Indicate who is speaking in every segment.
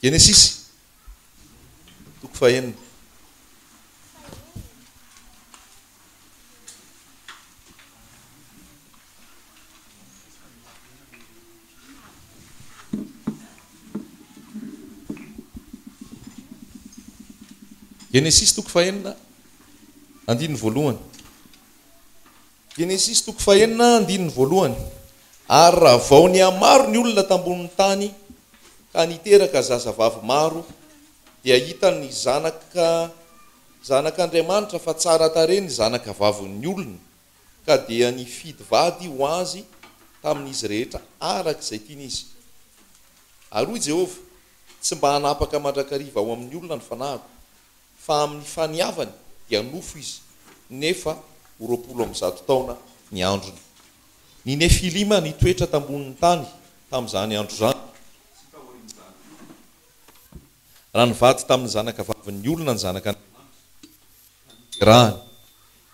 Speaker 1: Genesis toko fahenina. Genesis toko fahenina andininy voalohany. Genesis toko fahenina andininy voalohany. Ary raha vao ny amaro ny olona tambonin'ny tany ka niteraka zazavavy maro dia hita ny zanak'Andriamanitra fa tsara tare ny zanaka vavin'ny olona ka dia nifidy vady ho azy tamin'izy rehetra arak'izay tian'izy. Ary hoy Jehovah, tsy mba hanapaka mandrakariva ao amin'ny olona ny fanahiko, fa amin'ny faniavany dia nofo izy, nefa 20 taona ny androny. Ny Nefilima nitoetra tambonin'ny tany tamin'izany andro zany. Raha nivady tamin'ny zanaka vavin'ny olona ny zanak'Andriamanitra.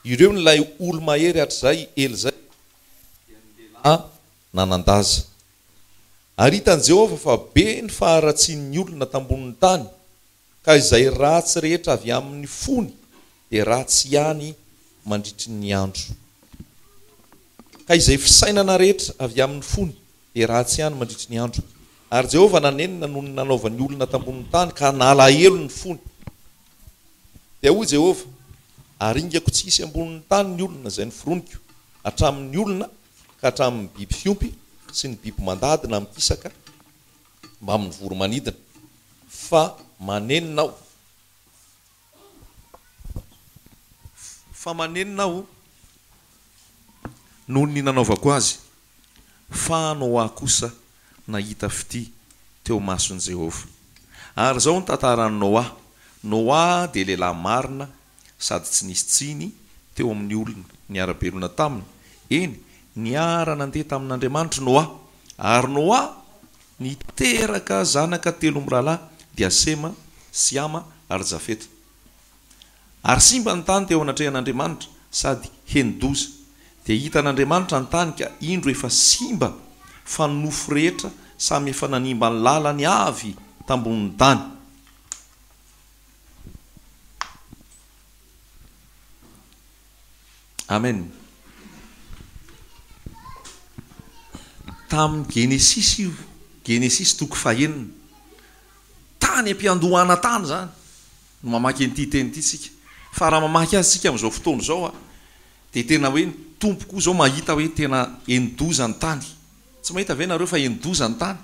Speaker 1: Ireo nilay olo mahery hatr'izay ely zay nanandaza. Ary hitan'i Jehovah fa be ny faharatsian'ny olona tambonin'ny tany, ka izay ratsy rehetra avy amin'ny fony dia ratsy ihany mandritry ny andro. Ka izay fisainana rehetra avy amin'ny fony dia ratsy ihany mandritry ny andro. Ary Jehovah nanenina noho ny nanaovan'ny olona tambonin'ny tany ka nalahelo ny fony. Dia hoy Jehovah, aringako tsisy ambonin'ny tany ny olona izay noforoniko, hatramin'ny olona ka hatramin'ny biby fiompy sy ny biby mandady na mikisaka mba amin'ny voromanidina, fa manenina aho noho ny nanaovako azy, fa Noa kosa nahita fity teo mason'i Jehovah. Ary zao ny tantaran'i Noa. Noa dia lehilahy marina sady tsy nisy tsiny teo amin'ny olona niara-belona taminy. Eny, niara nandeha tamin'Andriamanitra Noa. Ary Noa niteraka zanaka 3 mirahalahy, dia Sema, Siama ary Jafeta. Ary simba ny tany teo anatrehan'Andriamanitra sady henidoza. Dia hitan'Andriamanitra ny tany ka indro efa simba fa nofo rehetra samy efa nanimba ny lalany avy tambonin'ny tany. Amen. Tamin'ny Genesis toko fahenina, tany ampiandohana tany zany no mamaky an'ity teny ity sika. Fa raha mamaky azy sika amin'izao fotoana izao dia tena hoe ny tompoko zao mahita hoe tena enidoza ny tany. Tsy mahita ve nareo fa enidoza ny tany?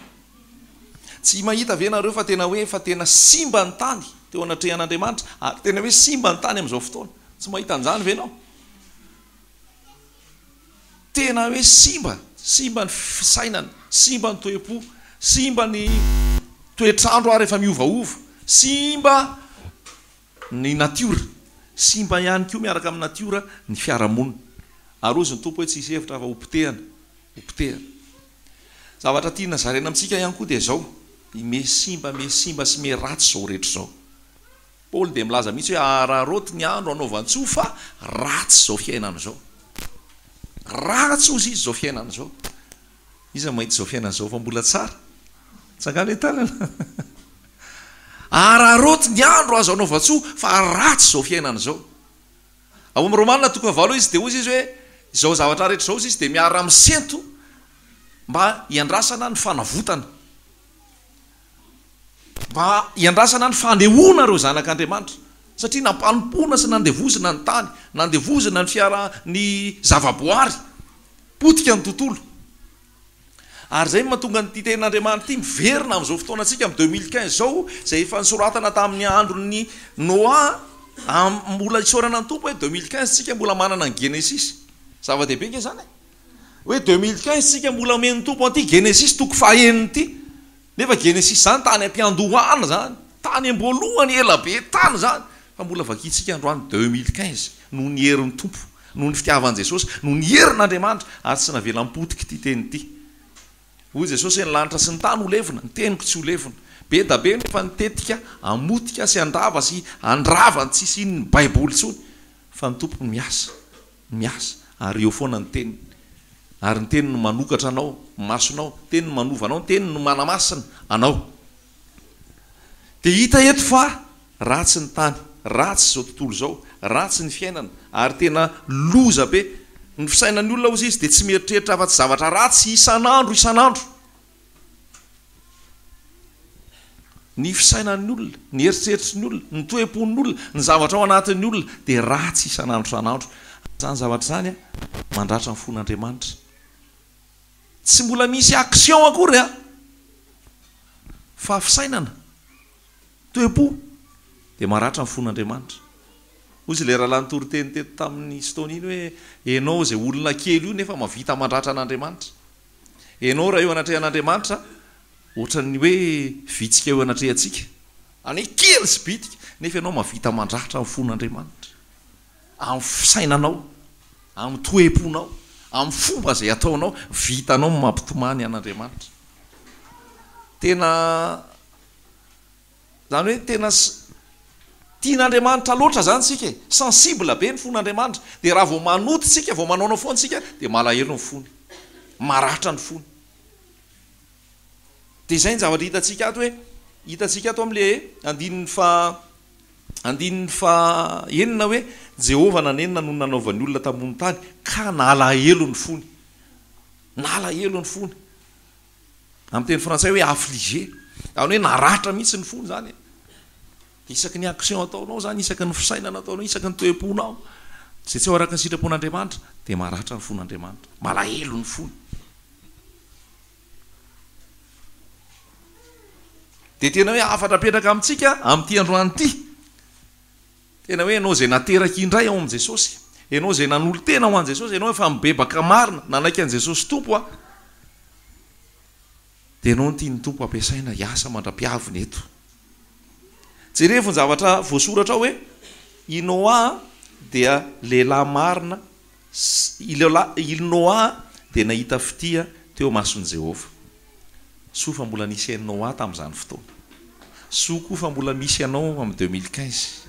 Speaker 1: Tsy mahita ve nareo fa tena hoe fa tena simba ny tany teo anatrehan'Andriamanitra, ary tena hoe simba ny tany amin'izao fotoana? Tsy mahita an'izany ve ianao? Tena hoe simba ny fisainana, simba ny toe-po, simba ny toetrandro ary efa miovaova, simba ny natiora, simba ihany koa miaraka amin'ny natiora ny fiarahamonina. Ary ozy ny tompo hoe tsisy hevitra fa hopotehana. Zavatra tiana zarena amintsika ihany koa dia zao, me simba sy me ratsy zao rehetra zao. Paoly dia milaza mihitsy hoe araroty ny andro anaovan-tsoa fa ratsy zao fiainana zao. Ratsy ozy izy zao fiainana zao. Iza mahita zao fiainana zao fa mbola tsara? Tsangana e tanana. Araroty ny andro azo anaovan-tsoa fa ratsy zao fiainana zao. Ao amin'ny Romanina 9 izy dia ozy izy hoe zao zavatra rehetra zao izy dia miara misento mba hiandrasana ny fanavotana, mba hiandrasana ny fandehoana ireo zanak'Andriamanitra. Satria nampanompona sy nandevozina ny tany, nandevozina ny zavaboary, potika ny tontolo. Ary zay mahatonga ny tenin'Andriamanitra ity miverina amin'izao fotoana antsika amin'ny 2015 zao, izay efa nisoratana tamin'ny andron'ny Noa, mbola isorana ny tompo hoe 2015 tsika mbola manana ny Genesis. Zava-dehibe nge zany hoe 2015 tsika mbola men'ny tompo an'ity Genesis toko fahenina ity. Nefa Genesis zany tany ampiandohana zany, tany amboalohany ela be tany zany, fa mbola vakitsika androany 2015 noho ny herin'ny tompo, noho ny fitiavan'i Jesosy, noho ny herin'Andriamanitra, ary tsy navela mipotika ity teny ity. Hoy Jesosy hoe ny lanitra sy ny tany ho levona, ny teniko tsy ho levona. Be da be nefa nitetika amotika sy andrava sy andravany tsisy iny ny Baiboly tsony, fa ny tompo miasa ary eo foana ny teniny. Ary ny teniny no manokatra anao, masonao, teniny no manova anao, teniny no manamasina anao. dia hita eto fa ratsy ny tany, ratsy zao tontolo zao, ratsy ny fiainana, ary tena loza be ny fisainany olona ozy izy dia tsy mieritreritra afa-tsy zavatra ratsy isan'andro. Ny fisainan'ny olona, ny eritreritry ny olona, ny toe-pon'ny olona, ny zavatra ao anatin'ny olona dia ratsy isan'andro. Zany zavatra zany mandratra ny fon'Andriamanitra. Tsy mbola misy action akory fa fisainana, toe-po dia maratra ny fon'Andriamanitra. Ozy le raha lany teny teto tamin'ny Stony iny hoe enao zay olona kely io nefa mavita mandratra an'Andriamanitra. Enao raha eo anatrehan'Andriamanitra ohatran'ny hoe vitsika eo anatrehantsika. Any kely sy bitika nefa ianao mavita mandratra ny fon'Andriamanitra. Amin'ny fisainanao, amin'ny toe-ponao, amin'ny fomba izay ataonao, vitanao mampitomany an'Andriamanitra. Zany hoe tena tian'Andriamanitra loatra zany sika, sensible be ny fon'Andriamanitra, dia raha vao manoty sika, vao manaonao foana sika, dia malahelo ny fony, maratra ny fony. Dia izay ny zavatra hitantsika ato amin'le andininy fa enina hoe Jehova nanenina no nanaovan'ny olona tambony tany ka nalahelo ny fony. Nalahelo ny fony. Amin'ny teny frantsay hoe affligé. Zany hoe naratra mihitsy ny fony zany. Isaky ny action ataonao zany, isaky ny fisainana ataonao, isaky ny toe-ponao, zay tsy ho araka ny sitrapon'Andriamanitra dia maratra ny fon'Andriamanitra. Malahelo ny fony. Dia tena hoe afatra apetraka amintsika amin'ity androany ity. Tena hoe ianao zay nateraka indray ao amin'i Jesosy, ianao zay nanolo tena ho an'i Jesosy, ianao efa mibebaka marina nanaiky an'i Jesosy tompo dia ianao no tiany tompo ampiasaina hiasa mandra-piaviny eto. Jerevy ny zavatra voasoratra ao hoe i Noa dia lehilahy marina, i Noa dia nahita fitia teo mason'i Jehova. Soa fa mbola nisy an'i Noa tamin'izany fotoana. Soa koa fa mbola misy anao amin'ny 2015.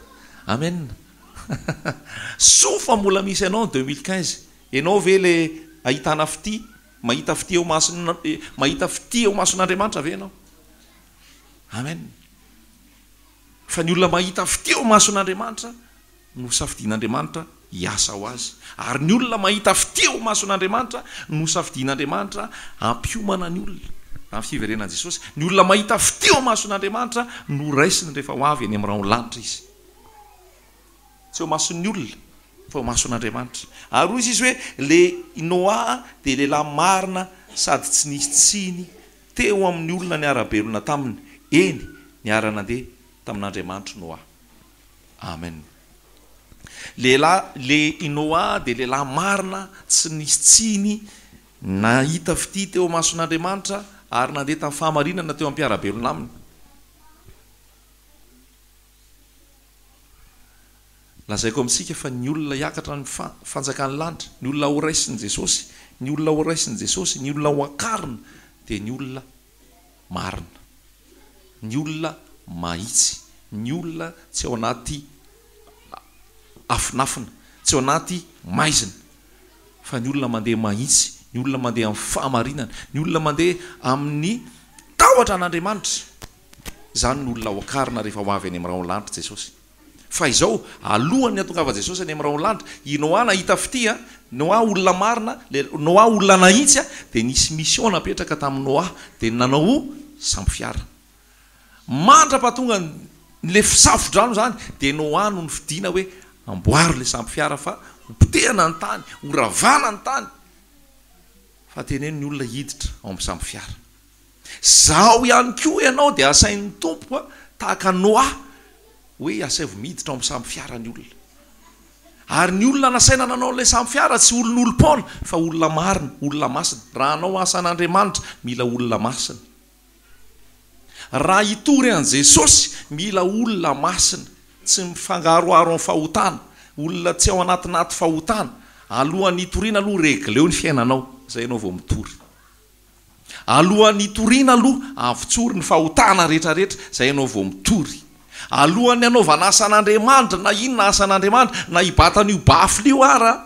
Speaker 1: Amen. Soa fa mbola misy anao en 2015. Ianao ve le ahitana fitia, mahita fitia ao mason'Andriamanitra ve ianao? Amen. Fa ny olona mahita fitia ao mason'Andriamanitra no safidian'Andriamanitra hiasa ho azy. Ary ny olona mahita fitia ao mason'Andriamanitra no safidian'Andriamanitra ampiomana ny olona. Amin'ny fiverenan'i Jesosy, ny olona mahita fitia ao mason'Andriamanitra no raisiny rehefa ho avy any amin'ny raha lanitra izy. Tsy ho mason'ny olona fa ho mason'Andriamanitra. Ary hoy izy hoe le Noa dia lehilahy marina sady tsy nisy tsiny teo amin'ny olona ny arabelona taminy. Eny ny ara-nandeha tamin'Andriamanitra Noa. Amen. Le Noa dia lehilahy marina tsy nisy tsiny nahita fitia teo mason'Andriamanitra ary nandeha tamin'ny fahamarinana teo am-piarabelona aminy. Lazaiko amintsika fa ny olona hiakatra ny fanjakan'ny lanitra, ny olona ho raisin'i Jesosy, ny olona ho raisin'i Jesosy, ny olona ho akarina dia ny olona marina, ny olona mahitsy, ny olona tsy ao anaty afinafina, tsy ao anaty maizina, fa ny olona mandeha mahitsy, ny olona mandeha amin'ny fahamarinana, ny olona mandeha amin'ny tahotra an'Andriamanitra. Zany ny olona ho akarina rehefa ho avy any amin'ny raha lanitra Jesosy. Fa izao alohan'ny atongava Jesosy any amin'ny raha lanitra, i Noa nahita fitia, Noa olona marina, Noa olona nahitsy dia nisy mission napetraka tamin'ny Noa dia nanao sampifiara. Mandra-pahatonga le fisafodrano zany dia Noa no nifidiana hoe amboary le sampifiara fa hopotehana ny tany, horavana ny tany. Fa teneny ny olona hiditra ao amin'ny sampifiara. Zao ihany koa ianao dia asain'ny tompo tahaka Noa hoe asaivo miditra ao amin'ny sampifiara ny olona. Ary ny olona nasaina nanao le sampifiara tsy olon'olom-paona fa olona marina, olona masina. Raha anao asan'Andriamanitra mila olona masina. Raha hitory an' Jesosy mila olona masina, tsy mifangaroaro amin'ny fahotana, olona tsy ao anatinaty fahotana. Alohan'ny hitoriana aloha regleo ny fiainanao, zay ianao vao mitory. Alohan'ny hitoriana aloha avotsory ny fahotana rehetrarehetra, zay ianao vao mitory. Alohan'ny anaovana asan'Andriamanitra na inona asan'Andriamanitra na hibata an'io bafilio ara,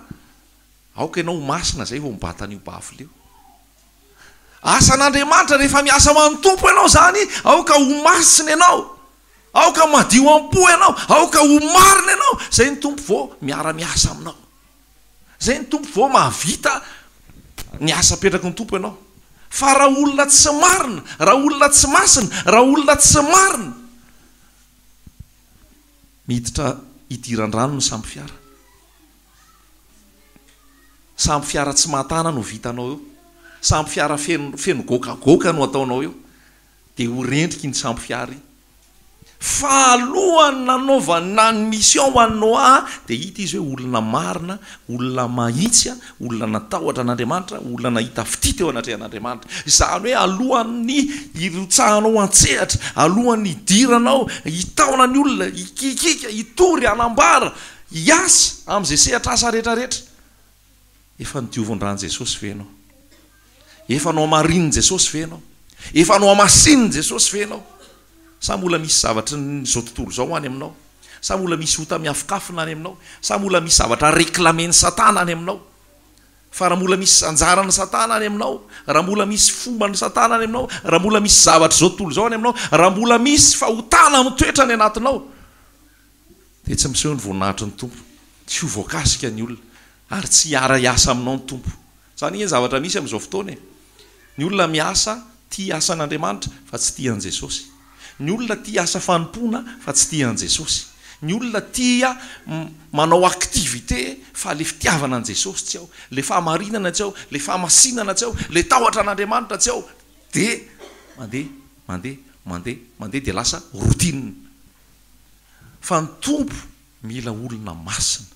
Speaker 1: aoka ianao masina zay vao mibata an'io bafilio. Asan'Andriamanitra rehefa miasa ho an'ny tompo ianao zany, aoka ho masina ianao. aoka madio am-po ianao, aoka ho marina ianao. Zay ny tompo vao miara-miasa aminao, zay ny tompo vao mahavita ny asa apetraky ny tompo ianao. Fa raha olona tsy marina, raha olona tsy masina, raha olona tsy marina, miditra idiran-drano no samby fiara. Samby fiara tsy mahatana no vitanao eo, samby fiara feno gokagoka no ataonao eo, dia ho rendriky ny samby fiara iny. Fa alohany nanaovana ny mission ho an'ny Noa dia hita izy hoe olona marina, olona mahitsy, olona natahotra an'Andriamanitra, olona nahita fitity eo anatrehan'Andriamanitra. Izany hoe alohan'ny irotsahanao an-tsehatra, alohan'ny idiranao, hitaona ny olona, hikikika, hitory, hanambara, hiasa amin'izay sehatra asa rehetrarehetra, efa nodiovon-drano Jesosy venao, efa nao amarin'i Jesosy venao, efa nao amasin'i Jesosy venao. Sa mbola misy zavatra n'izao tontolo izao any aminao, sa mbola misy ota miafikafina any aminao, sa mbola misy zavatra reklamen'ny Satana any aminao. Fa raha mbola misy anjarany Satana any aminao, raha mbola misy fombany Satana any aminao, raha mbola misy zavatra izao tontolo izao any aminao, raha mbola misy fahotana mitoetra any anatinao, dia tsy miseho ny voninahitry ny tompo, tsy ho voakasika ny olona, ary tsy hiara-iasa aminao ny tompo. Zany ny zavatra misy amin'izao fotoana, ny olona miasa tia asan'Andriamanitra fa tsy tia an' Jesosy. Ny olona tia asa fanompoana fa tsy tia an' Jesosy. Ny olona tia manao aktivité fa le fitiavana an' Jesosy tsy ao, le fahamarinana tsy ao, le fahamasinana tsy ao, le tahotra an'Andriamanitra tsy ao, dia mandeha dia lasa routine. Fa ny tompo mila olona masina,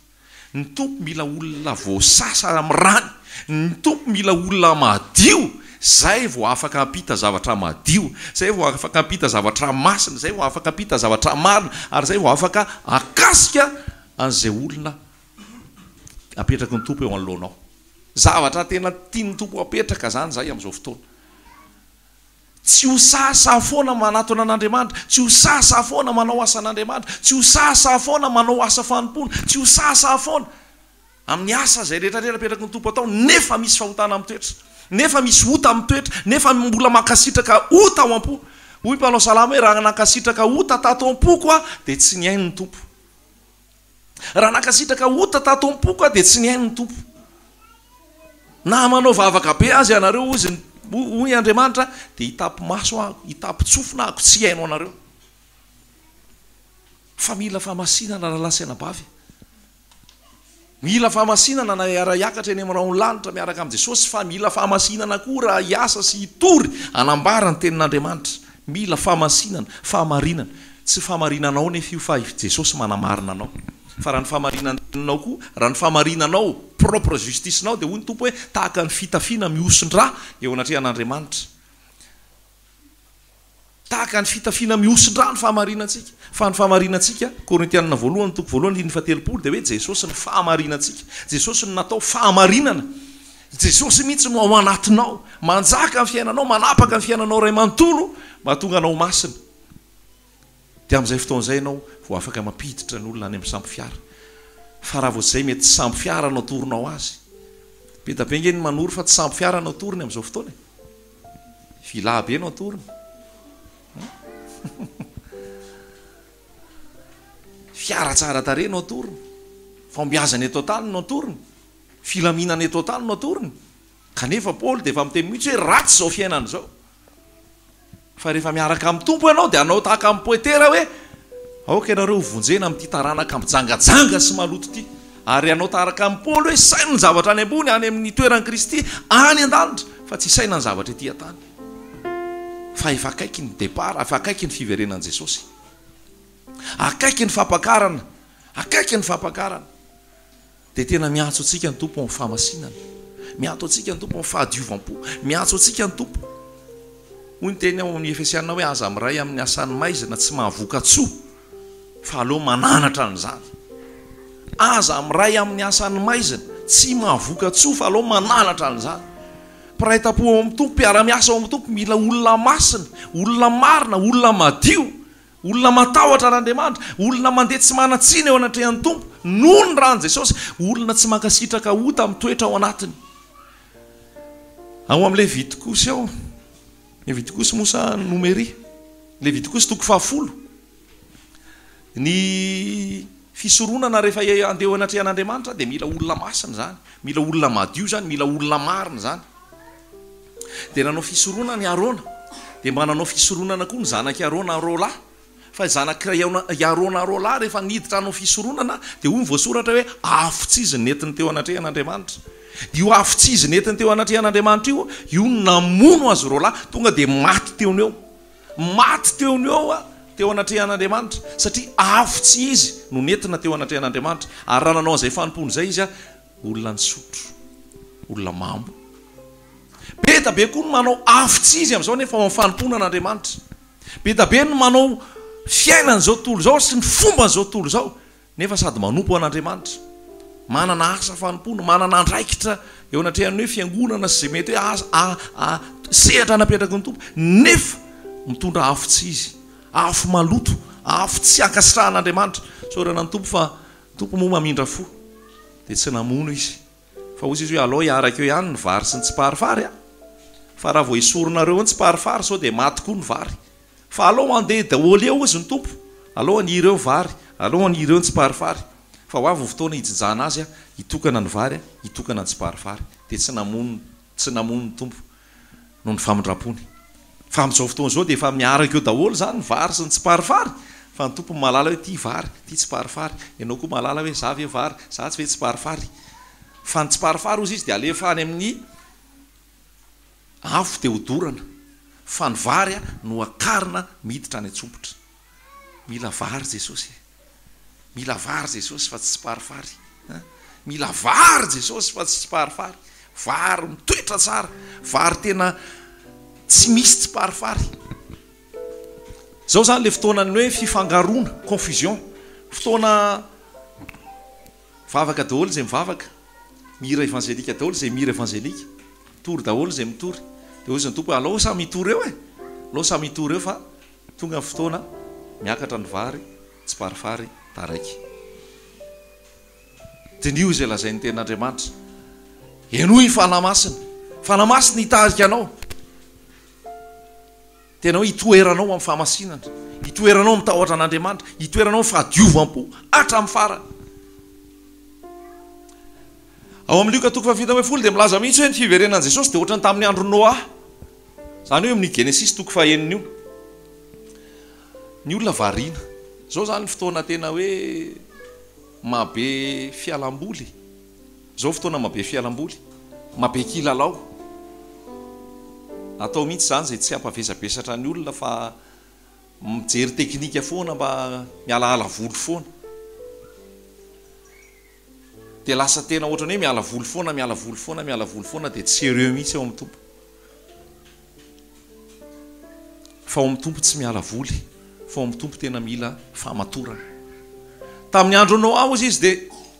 Speaker 1: ny tompo mila olona voasasa amin'ny rany, ny tompo mila olona madio. Zay vao afaka ampita zavatra madio, zay vao afaka ampita zavatra masina, zay vao afaka ampita zavatra marina, ary zay vao afaka akasika an'izay olona apetraky ny tompo eo anoloanao. Zavatra tena tiany tompo apetraka zany zay amin'izao fotoana. Tsy ho sasa foana manatona an'Andriamanitra, tsy ho sasa foana manao asan'Andriamanitra, tsy ho sasa foana manao asa fanompoana, tsy ho sasa foana amin'ny asa zay rehetrarehetra apetraky ny tompo atao, nefa misy fahotana amin'ny toetra, nefa misy ota amin'ny toetra, nefa mbola mankasitraka ota ao am-po. Hoy mpanao salama hoe raha nankasitraka ota tato am-poko dia tsy ny hainy ny tompo. Raha nankasitraka ota tato am-poko dia tsy ny hainy ny tompo. Na manao vavaka be azy ianareo hoy Andriamanitra dia hitapy maso ahako, hitapy tsofina ahako, tsy hainao anareo. Fa mila fahamasinana raha lasaina bavy, mila fahamasinana na hiara-hiakatra eny amin'irao ny lanitra miaraka amin'i Jesosy, fa mila fahamasinana koa raha hiasa sy hitory hanambara ny tenin'Andriamanitra. Mila fahamasinana, fahamarinana. Tsy fahamarinanao nefa io fa Jesosy manamarina anao, fa raha ny fahamarinanao koa, raha ny fahamarinanao propre justicenao, dia hoy ny tompo hoe tahaka ny fitafiana mihoson-drà eo anatrehan'Andriamanitra. Tahaka ny fitafiana mihoson-drà ny fahamarinantsika. Fa ny fahamarinantsika, Korintianina 1:1-7 dia hoe Jesosy ny fahamarinantsika, Jesosy ny natao fahamarinana, Jesosy mihitsy no ao anatinao, manjaka ny fiainanao, manapaka ny fiainanao ray manontolo, mahatonga anao masina. Dia amin'izay fotoan'izay ianao vao afaka mampiditra ny olona any amin'ny samby fiara. Fa raha vao izay mety tsy samby fiara no toronao azy, be da be ngeny manory fa tsy samby fiara no torony amin'izao fotoana, vilà be no torony. Fiara tsara tare no atorony, fambiazana eto tany no atorony, filaminana eto tany no atorony. Kanefa Paoly dia efa miteny mihitsy hoe ratsy izao fiainana izao. Fa rehefa miaraka amin'ny tompo ianao dia anao tahaka amin'ny poetera hoe aoka ianareo vonjena amin'ity taranaka mijangajanga sy maloto ity, ary anao tahaka amin'ny Paoly hoe saina ny zavatra any ambony, any amin'ny toeran'i Kristy any an-danitra, fa tsy saina ny zavatra ety an-tany. Fa efa akaiky ny départ, efa akaiky ny fiverenan'i Jesosy, akaiky ny fampakarana, akaiky ny fampakarana. Dia tena miantso antsika ny tompo amin'ny fahamasinana, miantso antsika ny tompo amin'ny fahadiovam-po, miantso antsika ny tompo. Hoy ny teny ao amin'ny Efesianina hoe aza miray amin'ny asan'ny maizina tsy mahavoka tsoa, fa aleo mananatra an'izany. Aza miray amin'ny asan'ny maizina tsy mahavoka tsoa, fa aleo mananatra an'izany. Piraita-po ao amin'ny tompo, mpiara-miasa ao amin'ny tompo, mila olona masina, olona marina, olona madio, olona matahotra an'Andriamanitra, olona mandeha tsy manatsiny eo anatrehan'ny tompo noho ny ran'i Jesosy, olona tsy mankasitraka ota amin'ny toetra ao anatiny. Ao amin'ny Levitikosy ao, Levitikosy mosa numéri, Levitikosy 10, ny fisoronana rehefa andeha ho anatrehan'Andriamanitra dia mila olona masina zany, mila olona madio zany, mila olona marina zany. Dia nanao fisoronana ny Arona, dia mba nanao fisoronana koa ny zanaky Arona Rola. Fa zanaky Arona Rola rehefa niditra hanao fisoronana dia hoy ny voasoratra hoe afotsizy netiny teo anatrehan'Andriamanitra. Io afotsizy netiny teo anatrehan'Andriamanitra io namono azy Rola tonga dia maty teony eo. Maty teony eo teo anatrehan'Andriamanitra satria afotsy izy no nentina teo anatrehan'Andriamanitra. Ary raha nanao izay fanompony izay izy olona ny sotro, olona mambo. Be da be koa no manao afotsy izy amin'izao nefa amin'ny fanompona an'Andriamanitra. Be da be no manao fiainan'izao tontolo izao sy ny fomban'izao tontolo izao nefa sady manompo an'Andriamanitra. Manana asa fanompona, manana andraikitra eo anatrehany hoe fiangonana sy zay mety hoe sehatra napetraky ny tompo nefa mitondra afotsy izy, afo maloto, afo tsy ankasitrahan'Andriamanitra. Saorana ny tompo fa tompo moa mamindra fo dia tsy namono izy. Fa ozy izy hoe alao hiaraka eo ihany ny vary sy ny tsiparifary fa raha vao isoronareo ny tsiparifary sao dia maty koa ny vary. Fa alao andeha daholo eo izy ny tompo, alao anireo vary, alao anireo ny tsiparifary. Fa ho avy fotoana hijijana azy hitokana ny vary, hitokana ny tsiparifary. Dia tsy namono ny tompo noho ny famindrapony. Fa amin'izao fotoana izao dia efa miaraka eo daholo zany ny vary sy ny tsiparifary. Fa ny tompo malala hoe ty vary, ty tsiparifary. Ianao koa malala hoe za ve vary, za tsy ve tsiparifary. Fa ny tsiparifary ozy izy dia alefa any amin'ny afo dia hodorana. Fa ny vary no akarina miditra any an-tsompotra. Mila vary Jesosy. Mila vary Jesosy fa tsy tsiparifary. Mila vary Jesosy fa tsy tsiparifary. Vary mitoetra tsara, vary tena tsy misy tsiparifary. Zao zany le fotoana ny hoe fifangaroana, confusion. Fotoana vavaka daholo izay mivavaka, mihira evangelika daholo izay mihira evangelika, mitory daholo izay mitory. Dia hoy ny tompo hoe alao samy mitory eo alao samy mitory eo fa tonga ny fotoana miakatra ny vary, tsiparifary taraiky. Dia nio izay lazain'ny ten'Andriamanitra. Enoy fanamasina, fanamasina hitarika anao. Tenao hitoeranao amin'ny fahamasinana, hitoeranao amin'ny tahotra an'Andriamanitra, hitoeranao amin'ny fahadiovampo hatramin'ny farany. Ao amin'ny Luka 7:10 dia milaza mihitsy hoe ny fiverenan'i Jesosy dia ohatrany tamin'ny andro Noa. Zany hoe amin'ny Genesis 9:1 ny olona variana. Zao zany fotoana tena hoe mabe fialamboly. Zao fotoana mabe fialamboly, mabe kilalao. Atao mihitsy zany izay tsy hampavezabesatra ny olona fa mijery teknika foana mba mialaala voly foana. Dia lasa tena ohatrany hoe miala voly foana, miala voly foana, miala voly foana dia tsy sérieux mihitsy eo amin'ny tompo. Fa ao amin'ny tompo tsy miala voly, fa ao amin'ny tompo tena mila fahamatorana. Tamin'ny andro Noa ozy izy dia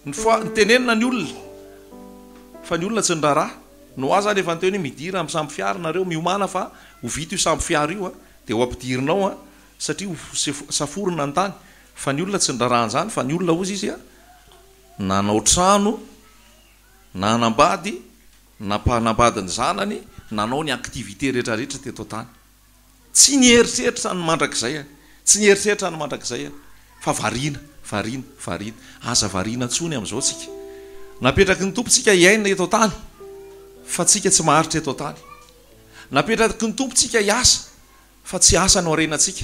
Speaker 1: nitenenina ny olona fa ny olona tsy niraharaha. Noa zany efa niteny hoe midira amin'ny samby fiara nareo miomana fa ho vita io samby fiara io dia ho ampidirinao satria ho saforina ny tany. Fa ny olona tsy niraharahan'izany fa ny olona ozy izy nanao trano, nanambady, nampanambady ny zanany, nanao ny aktivité rehetrarehetra teto tany. Tsy nieritreritra ny mandrakizay, tsy nieritreritra ny mandrakizay fa variana, variana, variana. Aza variana ntsony amin'izao tsika. Napetraky ny tompontsika hiaina eto tany fa tsika tsy maharitra eto tany. Napetraky ny tompontsika hiasa fa tsy asa no arenantsika.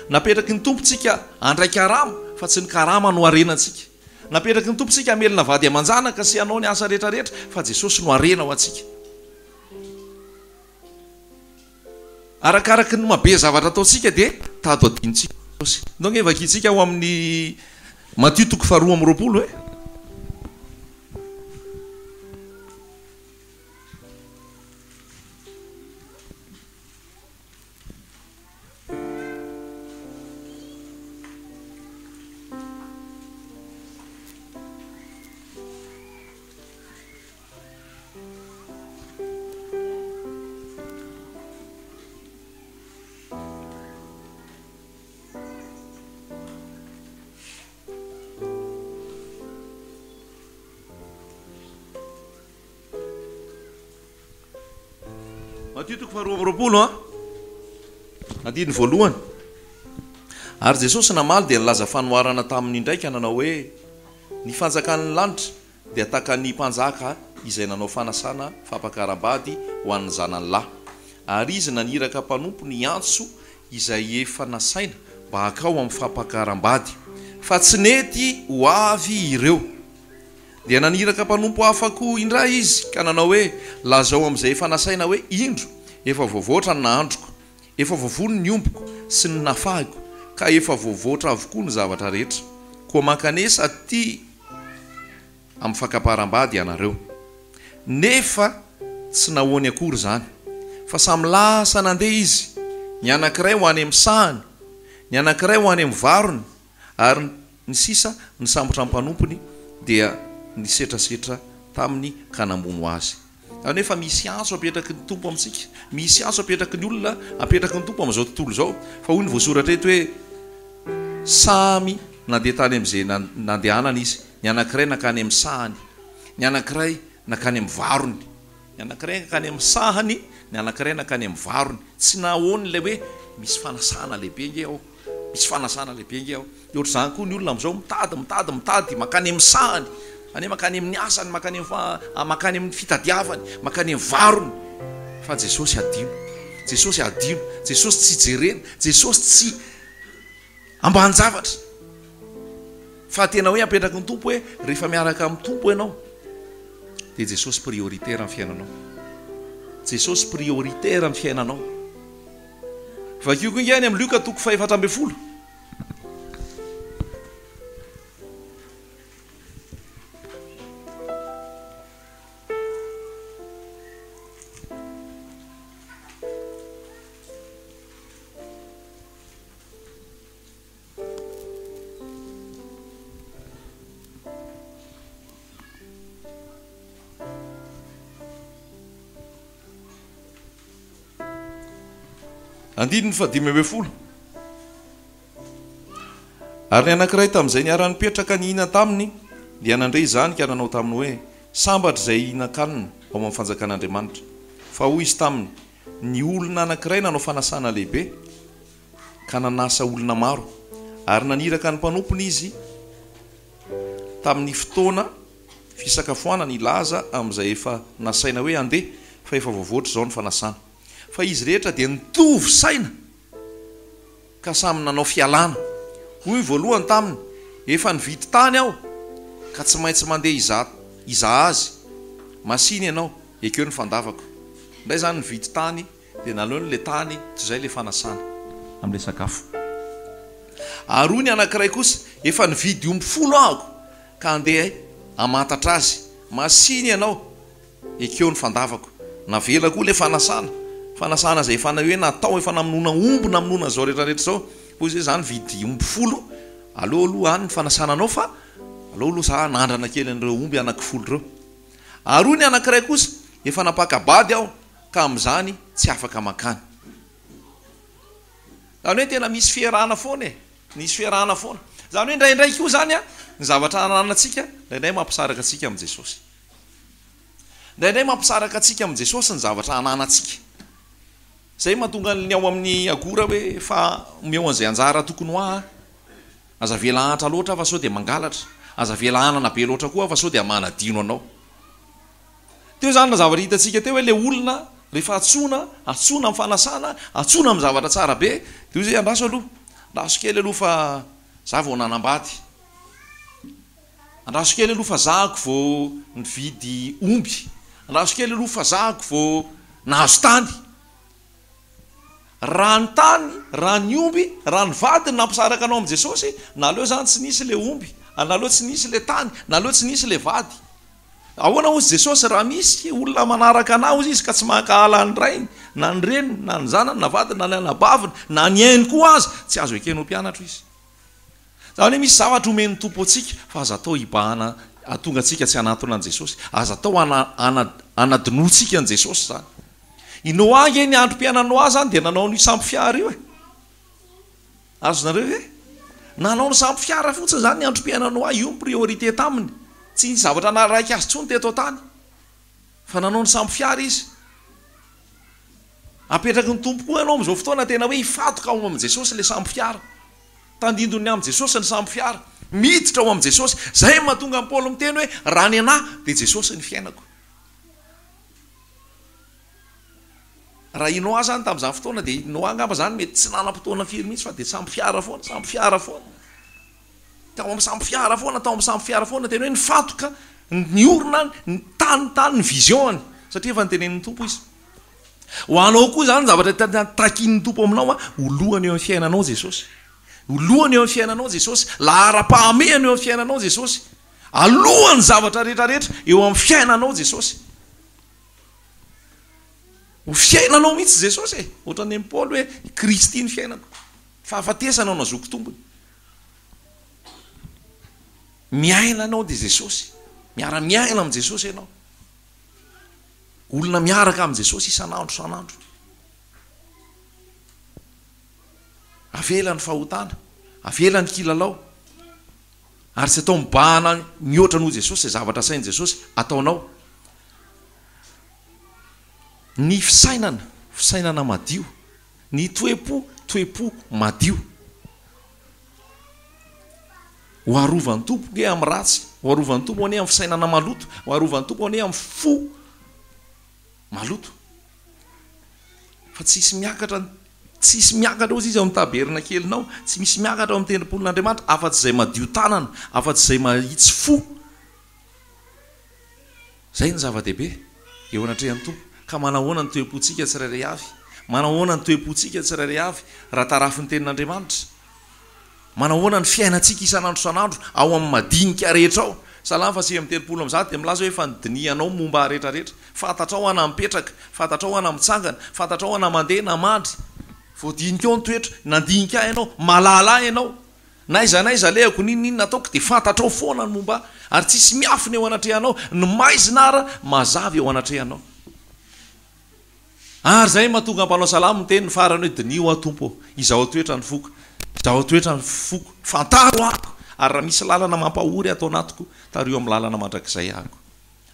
Speaker 1: Napetraky ny tompontsika handray karama fa tsy ny karama no arenantsika. Napetraky ny tompontsika hamelona vady aman-janaka sy hanao ny asa rehetrarehetra fa Jesosy no arena ho antsika. Arakaraky ny mabe zavatra ataontsika dia tado adinontsika. Donc evakitsika ho amin'ny Matthieu 2:20 Matthieu 2:20 andiny voalohany. ary jesosy namaly dia nilaza fanoharana tamin'ny ndraika nanao hoe ny fanjakan'ny lanitra dia taka ny mpanjaka izay nanao fanasana fampakaram-bady ho an'ny zanany lahy, ary izy naniraka mpanompo ny antso izay efa nasaina mba hakao amin'ny fampakaram-bady, fa tsy nety ho avy ireo. Dia naniraka mpanompo hafako indray izy ka nanao hoe lazao amin'izay efa nasaina hoe indro efa voavoatra ny nahandroko, efa voavony ny omboko sy ny nafahiko, ka efa voavoatra avokoa ny zavatra rehetra, koa mankanesa ty amin'ny fakaparam-bady ianareo. Nefa tsy nahoany akory zany, fa samy lasa nandeha izy, ny anankiray ho any amin'ny sahany, ny anankiray ho any amin'ny varony, ary ny sisa ny sambotra amin'ny mpanompony dia nisetrasetra taminy ka namono azy. Nefa misy antso apetraky ny tompo amintsika, misy antso apetraky ny olona apetraky ny tompo amin'izao tontolo zao. Fa hoy ny voasoratra eto hoe samy nandeha tany amin'izay nandehanana izy, ny anankiray nakany amin'ny sahany, ny anankiray nakany amin'ny varony, ny anankiray nakany amin'ny sahany, ny anankiray nakany amin'ny varony. Tsy nahoany le hoe misy fanasana lehibe nge ao, misy fanasana lehibe nge ao. Ohatra zany koa ny olona amin'izao mitady makany amin'ny sahany, ane makany amin'ny asany, makany amin'ny fitadiavany, makany amin'ny varony. Fa Jesosy adino, Jesosy adino, Jesosy tsy jerena, Jesosy tsy ambanin-javatra. Fa tena hoe apetraky ny tompo hoe rehefa miaraka amin'ny tompo ianao dia Jesosy prioritaire amin'ny fiainanao, Jesosy prioritaire amin'ny fiainanao. Vakio koa ingany amin'ny Luka 4:40. Andininy fa 5:10. Ary ny anankiray tamin'izay niara nipetraka ny hina taminy dia nandray izany ka nanao taminy hoe sambatra izay hinan-kanina ao amin'ny fanjakan'Andriamanitra. Fa hoy izy taminy, ny olona anankiray nanao fanasana lehibe ka nanasa olona maro, ary naniraka ny mpanompony izy tamin'ny fotoana fisakafoanana ilaza amin'izay efa nasaina hoe andeha, fa efa voavoatra izao ny fanasana. Fa izy rehetra dia nitovy saina ka samy nanao fialana. Hoy voalohany taminy, efa nividy tany aho ka tsy maintsy mandeha iza azy, masiny ianao ekeo ny fandavako. Ndray zany nividy tany dia naleo le tany toy izay le fanasana amin'ilay sakafo. Ary hoy ny anankiray kosa, efa nividy omby 10 ahako ka andeha amantatra azy, masiny ianao ekeo ny fandavako. Navela koa le fanasana zay efa hoe natao efa namonona omby, namonona zao rehetrarehetra zao. Hoy zay zany vidy omby 10, aleo aloha any ny fanasananao, fa aleo aloha za nandrana kely an'ireo omby anaky 10 reo. Ary hoy ny anankiray kosa, efa napakabady aho ka amin'izany tsy afaka makany. Zany hoe tena misy fiarahana foana misy fiarahana foana. Zany hoe indraindray koa zany ny zavatra ananantsika indraindray mampisaraka atsika amin'ny Jesosy. Indraindray mampisaraka atsika amin'ny Jesosy ny zavatra ananantsika. Zay mahatonga ny ao amin'ny agora hoe fa meo an'izay anjara tokony ho aho, aza vela ahatra loatra fa sao dia mangalatra, aza vela anana be loatra koa fa sao dia manadino anao. Teo zany na zavatra hitantsika teo hoe le olona rehefa atsona amin'ny fanasana, atsona amin'ny zavatra tsara be, dia zay andraso aloha, andraso kely aloha fa za vao nanambady, andraso kely aloha fa zahako vao nividy omby, andraso kely aloha fa zahako vao nahazo tany. Raha ny tany, raha ny omby, raha ny vadiny nampisaraka anao amin'i Jesosy, naleo zany tsy nisy le omby, naleo tsy nisy le tany, naleo tsy nisy le vady. Ahoana ozy Jesosy raha misy olona manaraka anao izy ka tsy mankahala ny rainy, na ny reniny, na ny zanany, na vadiny, na ny anabaviny, na ny ainy koa azy, tsy azo ekeno mpianatra izy. Zany hoe misy zavatra omen'ny tompo atsika, fa aza atao hibahana atonga atsika tsy anatona an' Jesosy, aza atao anadinotsika an' Jesosy zany. I Noa ny androm-piainan'i Noa zany dia nanao ny sambo fiara io e. Azonareo hoe nanao ny sambo fiara fotsiny zany ny androm-piainan'i Noa, io ny priorité taminy. Tsy ny zavatra naraiky azy tsony teto tany, fa nanao ny sambo fiara izy. Apetraky ny tompo koa ianao amin'izao fotoana tena hoe hifatoka ao amin'i Jesosy le sambo fiara. tandindony am' Jesosy ny samby fiara, miditra ao am' Jesosy. Zay mahatonga am' Paoly miteny hoe raha ny anahy dia Jesosy ny fiainako. Raha inao azy zany tamin'izany fotoana dia inao angamba zany mety tsy nanam-potoana firy mihitsy fa dia samby fiara foana, samby fiara foana. Tao am' samby fiara foana, tao am' samby fiara foana tena hoe nifatoka ny orona ny tany ny vision-ny satria efa nytenenin'ny tompo izy. Ho anao koa zany zavatra takin'ny tompo aminao a, olohany eo amin'ny fiainanao Jesosy. Olohany eo amin'ny fiainanao Jesosy, lahara-pahamehany eo amin'ny fiainanao Jesosy. Alohany zavatra rehetrarehetra eo amin'ny fiainanao Jesosy. Ho fiainanao mihitsy Jesosy e. Ohatran'ny Paoly hoe Kristy ny fiainako. Fahafatesana ao nazoko tompony. Miaina anao dia Jesosy. Miara-miaina amin'ny Jesosy ianao. Olona miaraka amin'ny Jesosy isan'andro isan'andro. Avela ny fahotana, avela ny kilalao. Ary tsy atao mibahana mihoatra noho Jesosy, zavatra sain'i Jesosy ataonao. Ny fisainana madio. Ny toe-po madio. Ho arovan'ny tompo ge amin'ny ratsy, ho arovan'ny tompo ane amin'ny fisainana maloto, ho arovan'ny tompo ane amin'ny fo maloto. Fa tsisy miakatra ozy izy ao amin'ny taberna kelinao, tsy misy miakatra ao amin'ny tempolon'Andriamanitra afa-tsy izay madio tanana, afa-tsy izay mahitsy fo. Zay ny zava-dehibe eo anatrehan'ny tompo. Ka manahoana ny toe-pontsika tsirairay avy, manahoana ny toe-pontsika tsirairay avy raha tarafin'ny tenin'Andriamanitra. Manahoana ny fiainantsika isan'andro isan'andro ao amin'ny madinika rehetra ao. Salamy fa sy amin'ny telopolo amin'izany dia milaza hoe fa nydinianao momba rehetrarehetra. Fantatrao ana mipetraka, fantatrao ana mitsangana, fantatrao ana mandeha na mandry. Voadinika ao ny toetra, nandinika ianao, malala ianao. Naiza lehako ninina ataoko dia fantatrao foana ny momba. Ary tsisy miafina eo anatrehanao, ny maizina ara mazava eo anatrehanao. Ary zay mahatonga ampanao salamo ny teny ny farany hoe dinio a tompo, izao toetra ny foko. Izao toetra ny foko, fantaro ako. Ary raha misy lalana mampahory atao anatiko, tario amin'ny lalana mandrakizay ako.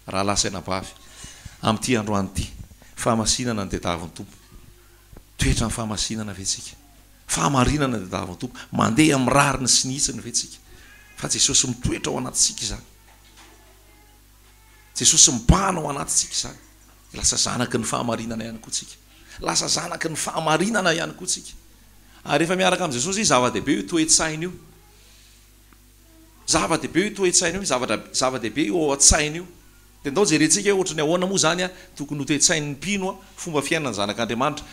Speaker 1: Raha lasaina bavy amin'ity androany ity, fahamasinana ny tadiavin'ny tompo. Toetra ny fahamasinana vetsika. Fahamarinana ny tadiavin'ny tompo. Mandeha amin'ny rariny sy nihitsiny vetsika. Fa Jesosy mitoetra ao anatintsika izany. Jesosy mibahana ao anatintsika izany. Lasa zanaky ny fahamarinana ihany koa tsika. Lasa zanaky ny fahamarinana ihany koa tsika. Ary rehefa miaraka amin'ny Jesosy zava-dehibe io toe-tsaina io. Zava-dehibe io toe-tsaina io, zava-dehibe io ao an-tsaina io. Dia ndao jerentsika hoe ohatrany ahoana moa zany a tokony ho toe-tsain'ny mpino a fomba fiainana zanak'Andriamanitra.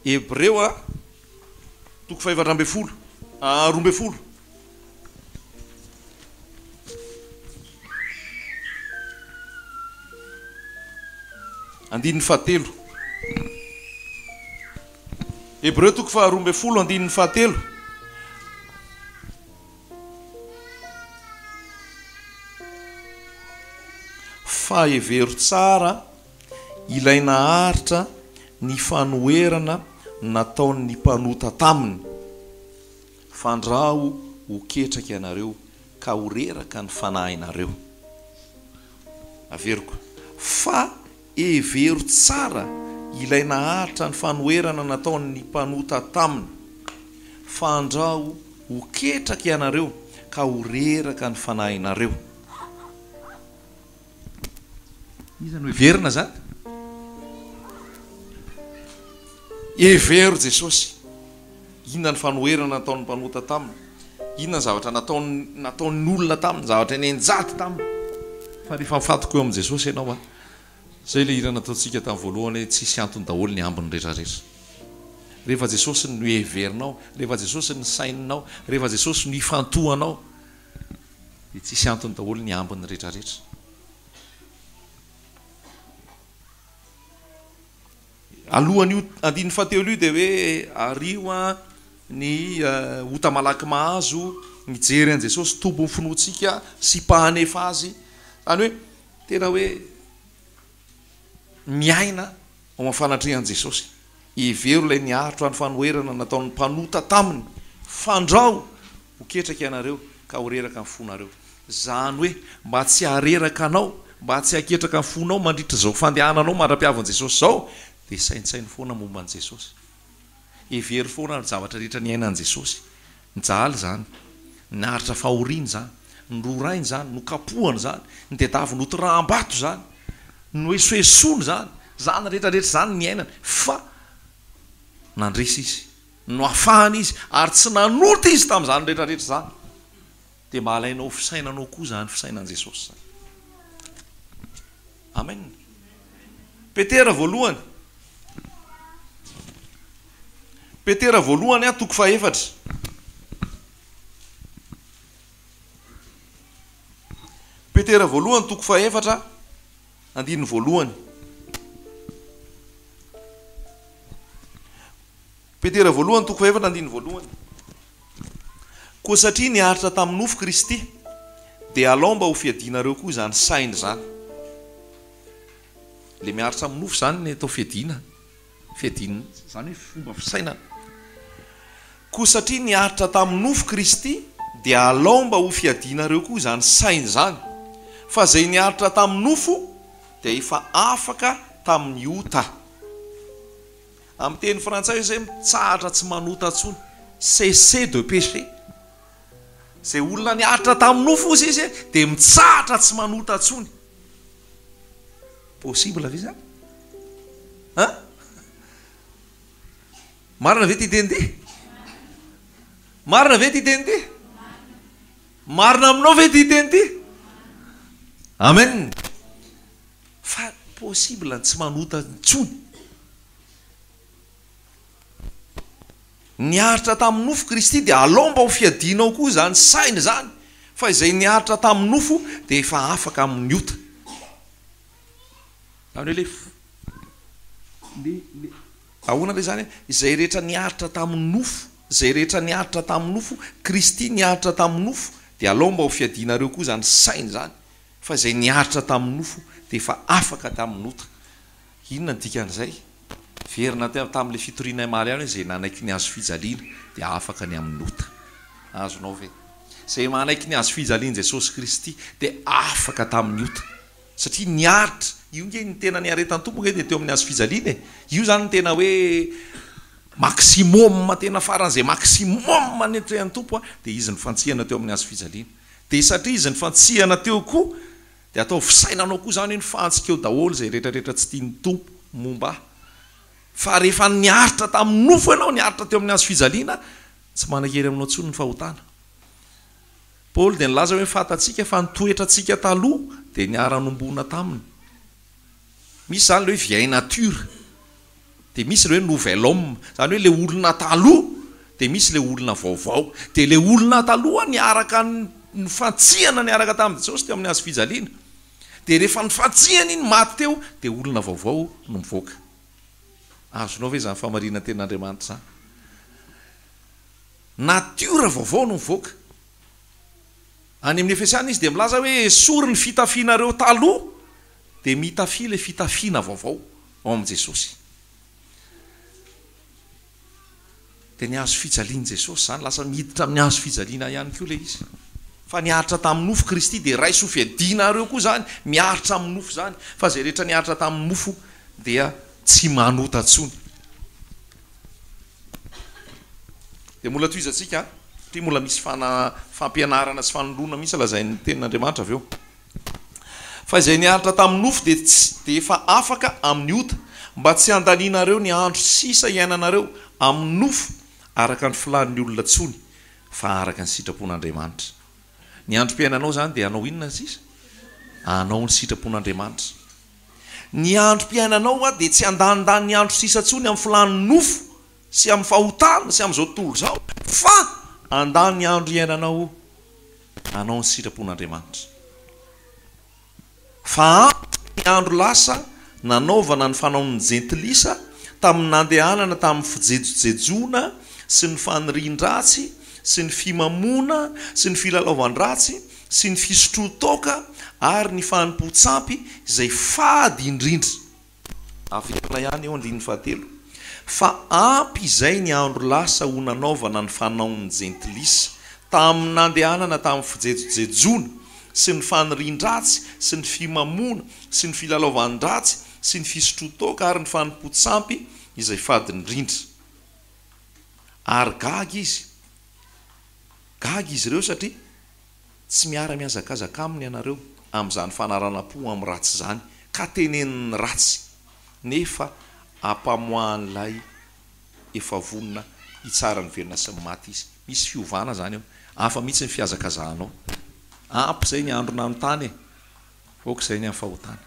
Speaker 1: Hebreo a toko 12 12. Andininy fahatelo. Hebreo toko 12 andininy fahatelo. Fa hevero tsara ilay naharitra ny fanoherana nataon'ny mpanota taminy. Fandraho ho ketraka ianareo ka ho reraka ny fanahinareo. Averiko. Fa hevero tsara ilay naharitra ny fanoherana nataon'ny mpanota taminy. Fandraho ho ketraka ianareo ka ho reraka ny fanahinareo. Izany hoe verina zany. Hevero Jesosy. Inona ny fanoherana nataon'ny mpanota taminy? Inona ny zavatra nataon'ny olona taminy, zavatra nenjaty taminy? Fa rehefa mifatoko eo amin'ny Jesosy ianao a, zay le hira nataontsika tamin'ny voalohany hoe tsisy antony daholo ny ambiny rehetrarehetra. Rehefa Jesosy no heverinao, rehefa Jesosy ny saininao, rehefa Jesosy no ifantohanao, dia tsisy antony daholo ny ambiny rehetrarehetra. Alohan'io andininy fahatelo io dia hoe ario a ny ota malaky mahazo mijery an' Jesosy tombony finoantsika sy mpahanefa azy. Zany hoe tena hoe miaina ao amin'ny fanatrehan'i Jesosy. Hevero ilay niaritro any fanoherana nataon'ny mpanota taminy. Fandraho ho ketraka ianareo ka ho reraka ny fonareo. Zany hoe mba tsy hareraka anao, mba tsy haketraka ny fonao mandritra zao fandehananao mandra-piavan'i Jesosy zao, dia saintsainy foana momba an'i Jesosy. every foana ny zavatra rehetra ny ainan' Jesosy, nijaly zany, niaritra fahoriany zany, nororainy zany, nokapohany zany, ny tedavy notoram-bato zany, noesoesony zany, zany rehetrarehetra zany ny ainany, fa nandresy izy, no afahany izy, ary tsy nanota izy tamin'izany rehetrarehetra zany, dia mahalainao fisainanao koa zany fisainan' Jesosy zany. Amen. Petera voalohany. Petera voalohany toko faefatra. Petera voalohany toko faefatra, andininy voalohany. Petera voalohany toko faefatra, andininy voalohany. Koa satria niaritra tamin'ny nofo Kristy, dia alao mba ho fiadinareo koa izany sainy zany. Le miaritra amin'ny nofo zany ny atao fiadina zany hoe fomba fisainana. Koa satria niaritra tamin'ny nofo Kristy, dia alao mba ho fiadinareo koa izany sainy zany. Fa zay niaritra tamin'ny nofo dia efa afaka tamin'ny ota. Amin'ny teny frantsay izay mitsahatra tsy manota ntsony, cessez de pécher. Zay olona niaritra tamin'ny nofo izy dia mitsahatra tsy manota ntsony. Possible ve zany? Marina ve ty teny ty? Marina ve ty teny ty? Marina aminao ve ty teny ty? Amen. Fa possible tsy manota ntsony. Niaritra tamin'ny nofo Kristy dia alao mba ho fiadinao koa zany sainy zany. Fa izay niaritra tamin'ny nofo dia efa afaka amin'ny ota. Ahoana le zany? Izay rehetra niaritra tamin'ny nofo, izay rehetra niaritra tamin'ny nofo, Kristy niaritra tamin'ny nofo, dia alao mba ho fiadinareo koa zany sainy zany. Fa izay niaritra tamin'ny nofo dia efa afaka tamin'ny ota. Inona ny dikan'izay? Verina tamin'ilay fitoriana maly ihany hoe izay nanaiky ny azo fijaliana dia afaka ny amin'ny ota. Azonao ve? Izay manaiky ny azo fijaliana Jesosy Kristy dia afaka tamin'ny ota. Satria niaritra, io nge ny tena niaretan'ny tompo nge dia teo amin'ny azo fijaliana e. Io zany ny tena hoe maximum tena faran'izay maximum netrehan'ny tompo dia izy ny fantsihana teo amin'ny azo fijaliana. Dia satria izy ny fantsihana teo koa dia atao fisainanao koa zany ny fantsika eo daholo izay rehetrarehetra tsy tian'ny tompo momba. Fa rehefa niaritra tamin'ny nofo ianao, niaritra teo amin'ny azo fijaliana, tsy manakery aminao ntsony ny fahotana. Paoly dia nilaza hoe fatatsika fa nitoetratsika taloha dia niara-nombona taminy. Misy zany le hoe vieille nature, dia misy le hoe nouvel homme, zany hoe le olona taloha, dia misy le olona vaovao. Dia le olona taloha niaraka ny fantsihana niaraka tamin'i Jesosy teo amin'ny azo fijaliana. Dia rehefa ny fantsihana iny maty teo dia olona vaovao no mivoaka. Azonao ve zany famarina ten'Andriamanitra zany? Natiora vaovao no mivoaka. Any amin'ny Efesiana izy dia milaza hoe sory ny fitafianareo taloha dia mitafia le fitafiana vaovao ao amin'i Jesosy. Dia ny azo fijalian'i Jesosy zany lasa miditra amin'ny azo fijaliana ihany koa le izy. Fa niaritra tamin'ny nofo Kristy dia raisy ho fiadinareo koa zany miaritra amin'ny nofo zany. Fa zay rehetra niaritra tamin'ny nofo dia tsy manota ntsony. Dia mbola toizantsika, satria mbola misy fampianarana sy fanoloana misy lazain'ny tenin'Andriamanitra avy eo. Fa izay niaritra tamin'ny nofo dia efa afaka amin'ny ota, mba tsy handanianareo ny andro sisa iainanareo amin'ny nofo araka ny filan'ny olona ntsony, fa araka ny sitrapon'Andriamanitra. Ny androm-piainanao zany dia anao inona sisa? Anao ny sitrapon'Andriamanitra. Ny androm-piainanao dia tsy andanindany ny andro sisa ntsony amin'ny filan'ny nofo sy amin'ny fahotana sy amin'izao tontolo zao, fa andany ny andro iainanao anao ny sitrapon'Andriamanitra. Fa ny andro lasa nanaovana ny fanaon'ny jentilisa tamin'ny nandehanana tamin'ny fijejojejona sy ny fanirian-dratsy sy ny fimamona sy ny filalaovan-dratsy sy ny fisotrotoka ary ny fanompo-tsampy izay fady indrindra. Averina ihany eo andininy fahatelo. Fa ampy izay ny andro lasa ho nanaovana ny fanaon'ny jentilisa tamin'ny nandehanana tamin'ny fijejojejona sy ny fanirian-dratsy sy ny fimamona sy ny filalaovan-dratsy sy ny fisotrotoka ary ny fanompo-tsampy izay fady indrindra. ary gaga izy ireo satria tsy miara-miazakazaka aminy ianareo amin'izany fanaranam-po amin'ny ratsy zany ka teneniny ratsy nefa ampamoahan'ilay efa vonona hitsara ny velona sy ny maty izy. Misy fiovana zany eo, hafa mihitsy ny fiazakazahanao. Ampy zay ny androna amin'ny tany fok zay ny amin'ny fahotany.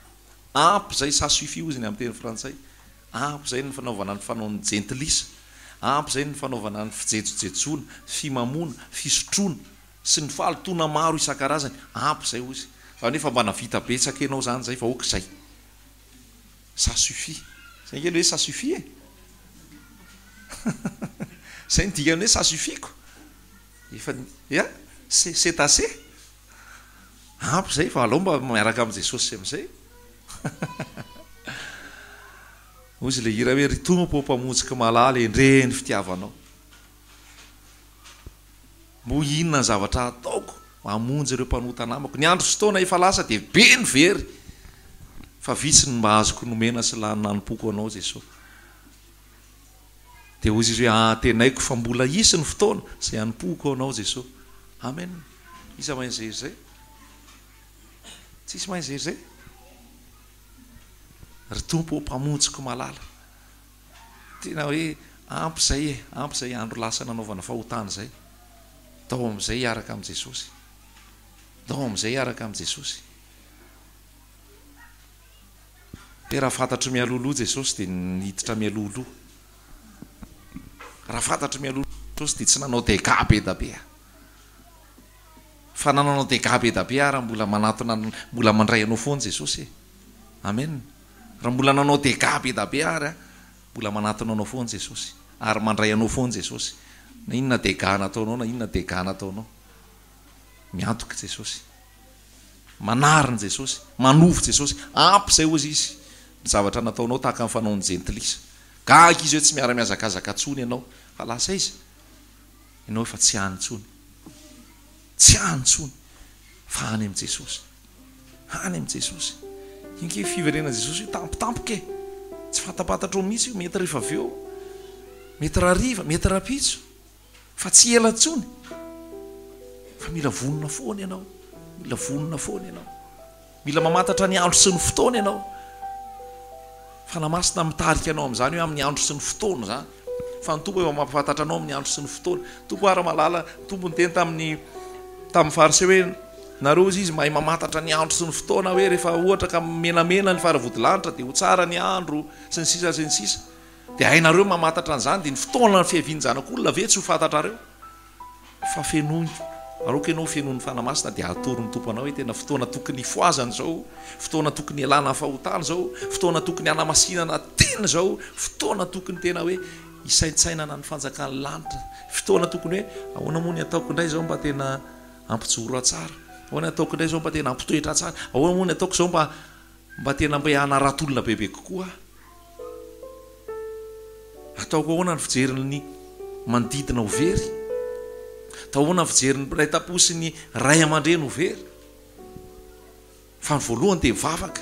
Speaker 1: Ampy zay ça suffit ozy ny amin'ny teny frantsay. Ampy zay ny fanaovana ny fanaony jentilisa. Ampy zay ny fanaovana ny fijejojejoana, fimamona, fisotroana sy ny fahalotona maro isan-karazany. Ampy zay ozy. Fa nefa mba navita betsaka ianao zany zay fa ok'izay. Ça suffit. Zay ngely hoe ça suffit e. Zay ny dikany hoe ça suffit ko. Efa c'est assez. Ampy zay fa alao mba miaraka amin'ny Jesosy amin'izay. Ozy le hira hoe ry tompo mpamonjika malala endre ny fitiavanao. Mo inona ny zavatra ataoko mamonjy ireo mpanota namako. Ny andro sy fotoana efa lasa dia be ny very. Fa vitsy ny mba azoko nomena sy lany nanom-poko anao Jesosy. Dia ozy izy hoe tenaiko fa mbola isy ny fotoana izay hanom-poko anao Jesosy. Amen. Isa main'izay zay. Tsisy main'izay zay. Ry tompo mpamonjiko malala. Tena hoe ampy zay andro lasa nanaovana fahotana zay. Dao amin'izay hiaraka amin'ny Jesosy. Dao amin'izay hiaraka amin'ny Jesosy. Dia raha fantatry mialoloha Jesosy dia niditra mialoloha. Raha fantatry mialoloha Jesosy dia tsy nanao dégâts be da be. Fa nanao dégâts be da be raha mbola manatona mbola mandray anao foana Jesosy. Amen. Raha mbola nanao dégâts be da be ary mbola manatona anao foana Jesosy ary mandray anao foana Jesosy. Na inona dégâts nataonao na inona dégâts nataonao. Miantoka Jesosy. Manarina Jesosy, manovo Jesosy. Ampy zay ozy izy ny zavatra nataonao tahaka ny fanaony jentilisa. Gaga izy hoe tsy miara-miazakazaka tsony ianao. Fa lasa izy ianao efa tsy hany tsony. Tsy hany tsony. Fa hany amin'ny Jesosy. Hany amin'ny Jesosy. Inke fiverenana Jesosy tampotampoka e. Tsy fantapatatra mihitsy io, mety rehefa avy eo, mety rariva, mety rapitso, fa tsy ela tsony. Fa mila vonona foana ianao. Mila vonona foana ianao. Mila mamantatra ny andro sy ny fotoana ianao. Fa namasina mitarika anao amin'izany hoe amin'ny andro sy ny fotoana zany. Fa ny tompo efa mampafantatra anao amin'ny andro sy ny fotoana. Tompo ara malala, tompo ny teny tamin'ny fariseo hoe nareo izy mahay mamantatra ny andro sy ny fotoana hoe rehefa ohatra ka menamena ny faravodilanitra dia ho tsara ny andro sy ny sisa sy ny sisa. Dia hainareo mamantatra an'izany dia ny fotoana ny fihaviany zanak'olona ve tsy ho fantatrareo. Fa fenoiny. Aroka ianao fenon'ny fanamasina dia atoron'ny tompo anao hoe tena fotoana tokony foazana zao, fotoana tokony elana fahotana zao, fotoana tokony hanamasinana tena zao, fotoana tokony tena hoe isaintsainana ny fanjakan'ny lanitra, fotoana tokony hoe ahoana moa ny ataoko indray zao mba tena ampijoro tsara, ahoana ataoko indray zao mba tena ampitoetra tsara, ahoana moa ny ataoko zao mba tena mba hanaratolona bebe kokoa. Ataoko ahoana ny fijeriny manodidina ho very. Tahoana fijeriny ray taposy ny ray aman-dreny ho very. Fa ny voalohany dia mivavaka.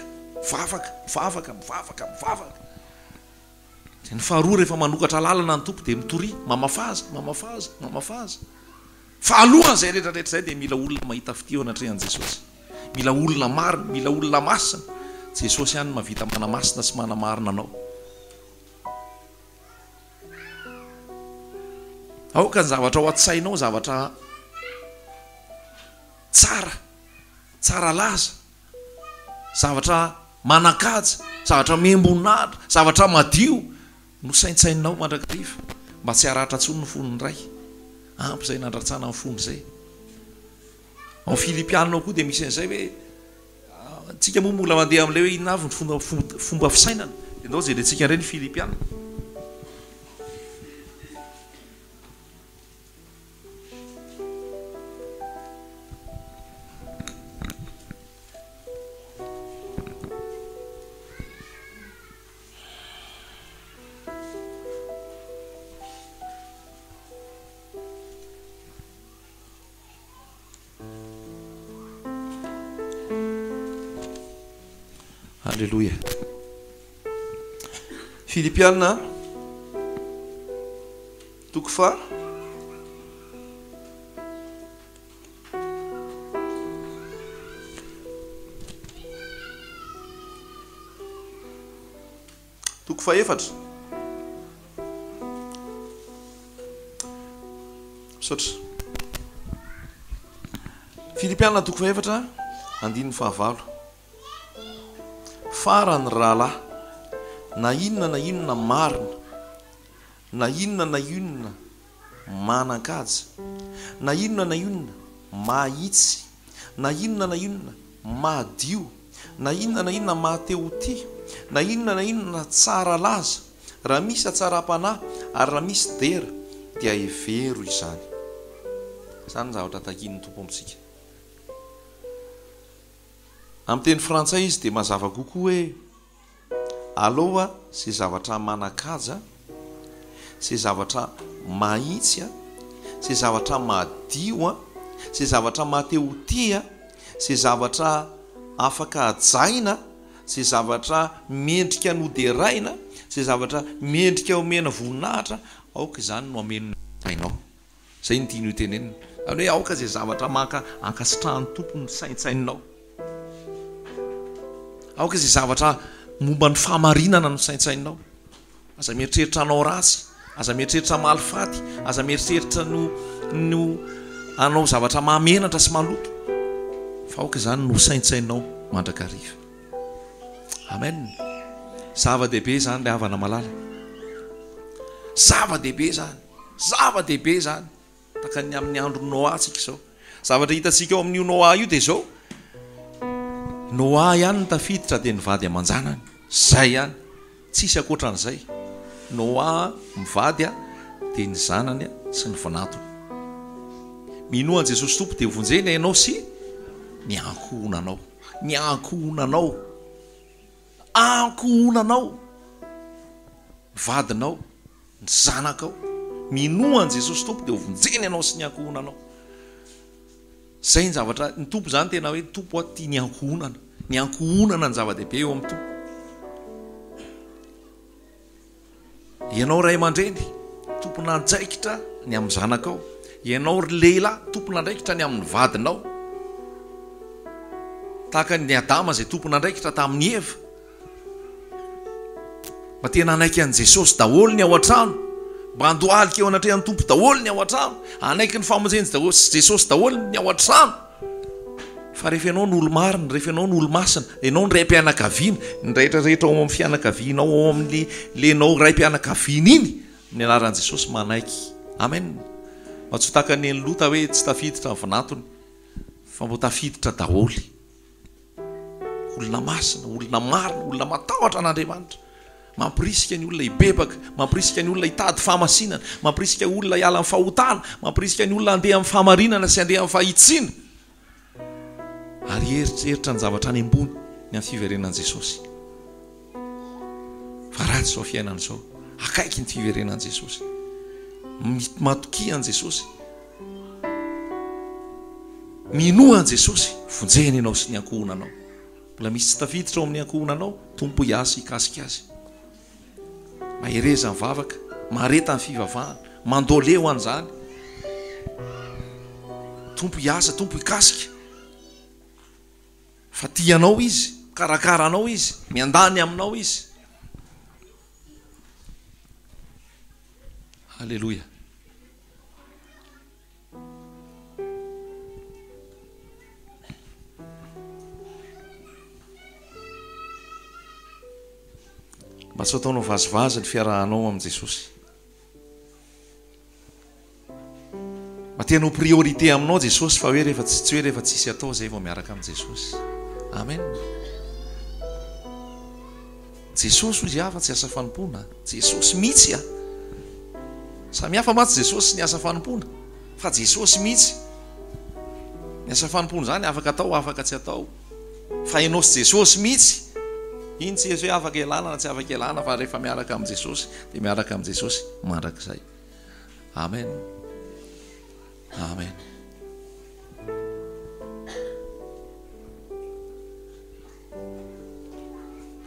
Speaker 1: Dia ny faharoa rehefa manokatra lalana ny tompo dia mitory, mamafaza. Fa alohan'izay rehetrarehetra zay dia mila olona mahita fitio anatrehan'i Jesosy. Mila olona marina, mila olona masina. Jesosy ihany mahavita manamasina sy manamarina anao. Aoka ny zavatra ao an-tsainao, zavatra tsara laza, zavatra manakaja, zavatra membonahitra, zavatra madio no saintsainao mandrakariva mba tsy haratra tsony ny fonony ray. Ampy zay nandratsana ny fony zay. Ao Filipianina koa dia misy an'izay hoe tsika moa mbola mandeha amin'ilay hoe inona avy ny fomba fisainana. Dia ndao jerentsika indray ny Filipianina. Alléluia. Filipianina toko fa toko fa efatra sotra Filipiana toko fa efatra andininy fahavalo farany rahalahy na inona marina na inona manan-kaja na inona mahitsy na inona madio na inona mahateo-ty na inona tsara laza raha misy atsara-panahy ary raha misy dera dia evero izany izany zavatra takin'ny tompo amintsika amin'ny teny frantsay izy dia mazava kokoa hoe aloha zay zavatra manan-kaja zay zavatra mahitsy zay zavatra madio zay zavatra mahateo-ty zay zavatra afaka ajaina zay zavatra mendrika noderaina zay zavatra mendrika omena voninahitra aoka izany no amenainao zay ny tiany hotenenina any hoe aoka zay zavatra maka ankasitrahan'ny tompony saintsainao aoka zay zavatra momba ny fahamarinana no saintsainao aza mieritreritra anao ratsy aza mieritreritra malifaty aza mieritreritra no anao zavatra mahamenatra sy maloto fa aoka izany no saintsainao mandrakariva amen zava-dehibe zany le havana malala zava-dehibe zany taka ny amin'ny andro Noa tsika izao zavatra hitatsika eo amin'io Noa io dia izao Noa ihany ny tafiditra dia nivady aman-janany zay ihany tsisy akoatran'izay Noa mivady dia ny zanany sy ny vanatony minoan Jesosy tompo dia vonjeny ianao sy ny ankohonanao vadinao ny zanakao minoan Jesosy tompo dia vonjeny ianao sy ny ankohonanao zay ny zavatra ny tompo zany tena hoe tompo tia ny ankohonana ny zava-dehibe eo amin'ny tompo ianao ray aman-dreny tompona anjaikitra ny amin'ny zanakao ianao lehilahy tompona andraikitra ny amin'ny vadinao tahaka ny Adama zay tompona andraikitra tamin'ny Eva mba tena anaiky an' Jesosy daholo ny ao an-trano mba andohalika eo anatrehan'ny tompo daholo ny ao an-trano anaiky ny famonjeny Jesosy daholo ny ao an-trano fa rehefa ianao ny olo marina rehefa ianao ny olo masina ianao ny raim-pianakaviana ny rehetrarehetra ao amin'ny fianakavianao ao amin'ny lenao raim-pianakaviana iny ny anaran'i Jesosy manaiky amen mba tsy taka ny lota hoe tsy tafiditra ny vanatony fa mbo tafiditra daholy olona masina olona marina olona matahotra an'Andriamanitra mampirisika ny olona hibebaka mampirisika ny olona hitady fahamasinana mampirisika olona hiala amin'ny fahotana mampirisika ny olona handeha amin'ny fahamarinana sy handeha amin'ny fahitsiana ary eritreritra ny zavatra any ambony ny amin'ny fiverenan'i Jesosy fa ratsy zao fiainana izao akaiky ny fiverenan'i Jesosy matokia an'i Jesosy minoan Jesosy vonjeny ianao sy ny ankohonanao mbola misy tsy tafiditra ao amin'ny ankohonanao tompo hiasy hikasika azy mahereza ny vavaka mareta ny fivavahana mandoleo an'izany tompo hiasa tompo hikasika fa tianao izy karakaranao izy miandany aminao izy halleloja mba tsy ataonao vazivazy ny fiarahanao amin'i Jesosy mba tianao priorité aminao Jesosy fa hoe rehefa tsy hoe rehefa tsisy atao zay vao miaraka amin'i Jesosy amen Jesosy ozy hafa tsy asa fanompona Jesosy mihitsy samy hafa matsy Jesosy sy ny asa fanompona fa Jesosy mihitsy ny asa fanompona zany afaka atao afaka tsy atao fa ianao sy Jesosy mihitsy iny tsy hoe afaka elana na tsy afaka elana fa rehefa miaraka amin'i Jesosy dia miaraka amin'i Jesosy mandrakizay amen amen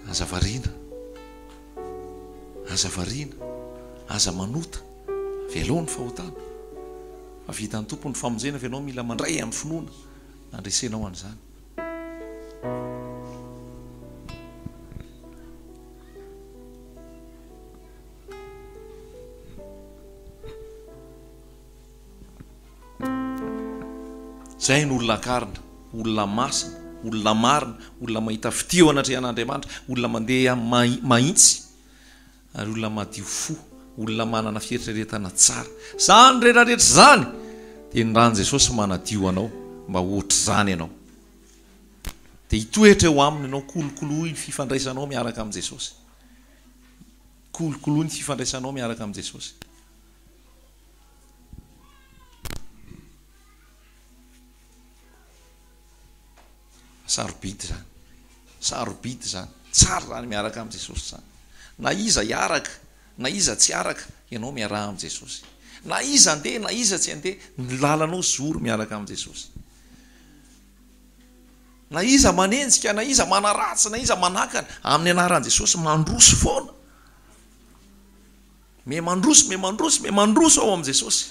Speaker 1: aza variana aza manota veloany fahotana fa vitan'ny tompony famonjena fa ianao mila mandray amin'ny finoana andresenao an'izany. zay ny olona akarina, olona masina, olona marina, olona mahita fitio anatrehan'Andriamanitra, olona mandeha mahitsy ary olona madio fo, olona manana fieritreretana tsara. Zany rehetrarehetra zany dia ny ran'i Jesosy manadio anao mba ohatr' zany ianao. Dia hitoetra eo aminy ianao, kolokoloy ny fifandraisanao miaraka amin'i Jesosy. Kolokoloy ny fifandraisanao miaraka amin'i Jesosy. Sarobidy zany, sarobidy zany, tsara zany miaraka amin'i Jesosy zany. Na iza hiaraka, na iza tsy araka, ianao miaraka amin'i Jesosy. Na iza andeha, na iza tsy andeha, ny lalanao zoro miaraka amin'i Jesosy. Na iza manenjika, na iza manaratsy, na iza manakana, amin'ny anaran'i Jesosy mandroso foana. Me mandroso ao amin'i Jesosy.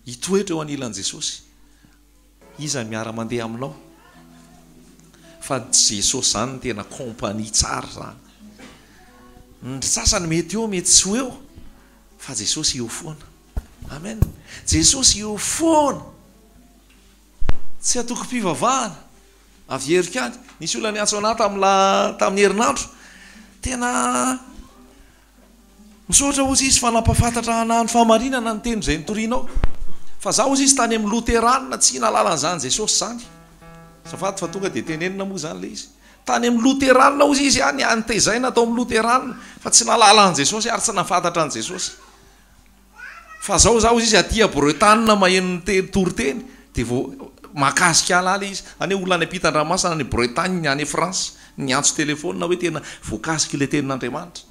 Speaker 1: Hitoetra eo anilan'i Jesosy. Iza miara mandeha aminao. Fa Jesosy zany ny tena kompania tsara zany. Ny sasany mety eo, mety tsy eo, fa Jesosy eo foana. Amen. Jesosy eo foana. Tsy atoko mpivavahana. Avy herika any, nisy olona niantso anahy tamin'ny herinandro. Tena misaotra ozy izy fa nampafantatra ana ny fahamarinana ny teny izay nitorianao. Fa zaho ozy izy tany amin'ny Loteranina tsy nalalan'izany Jesosy zany. Zafady fa tonga dia tenenina moa zany le izy. Tany amin'ny Loteranina ozy izy any tezaina atao amin'ny Loteranina fa tsy nalalan'i Jesosy ary tsy nafantatra an'i Jesosy. Fa zaho ozy izy aty Bretagne maheno toriteny dia vao makasika alala izy. Any olona any ampitan-dranomasina any Bretagne any France niantso telefônina hoe tena voakasika ilay tenin'Andriamanitra.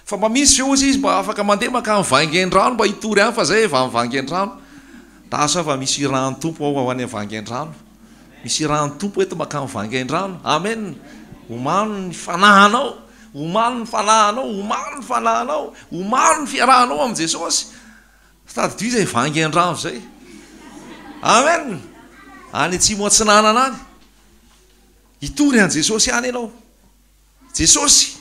Speaker 1: Fa mba misy ozy izy mba afaka mandeha maka mivangen-drano mba hitory any fa zay efa mivangen-drano. Dasa fa misy rano tompo ao any mivangen-drano. Misy rano tompo eto maka mivangen-drano. Amen. Omano ny fanahanao, omano ny fanahanao, omano ny fanahanao, omano ny fiarahanao amin'i Jesosy. Stady dy zay vangen-drano zay. Amen. Any atsimo atsinanana any. Hitory an' Jesosy any ianao. Jesosy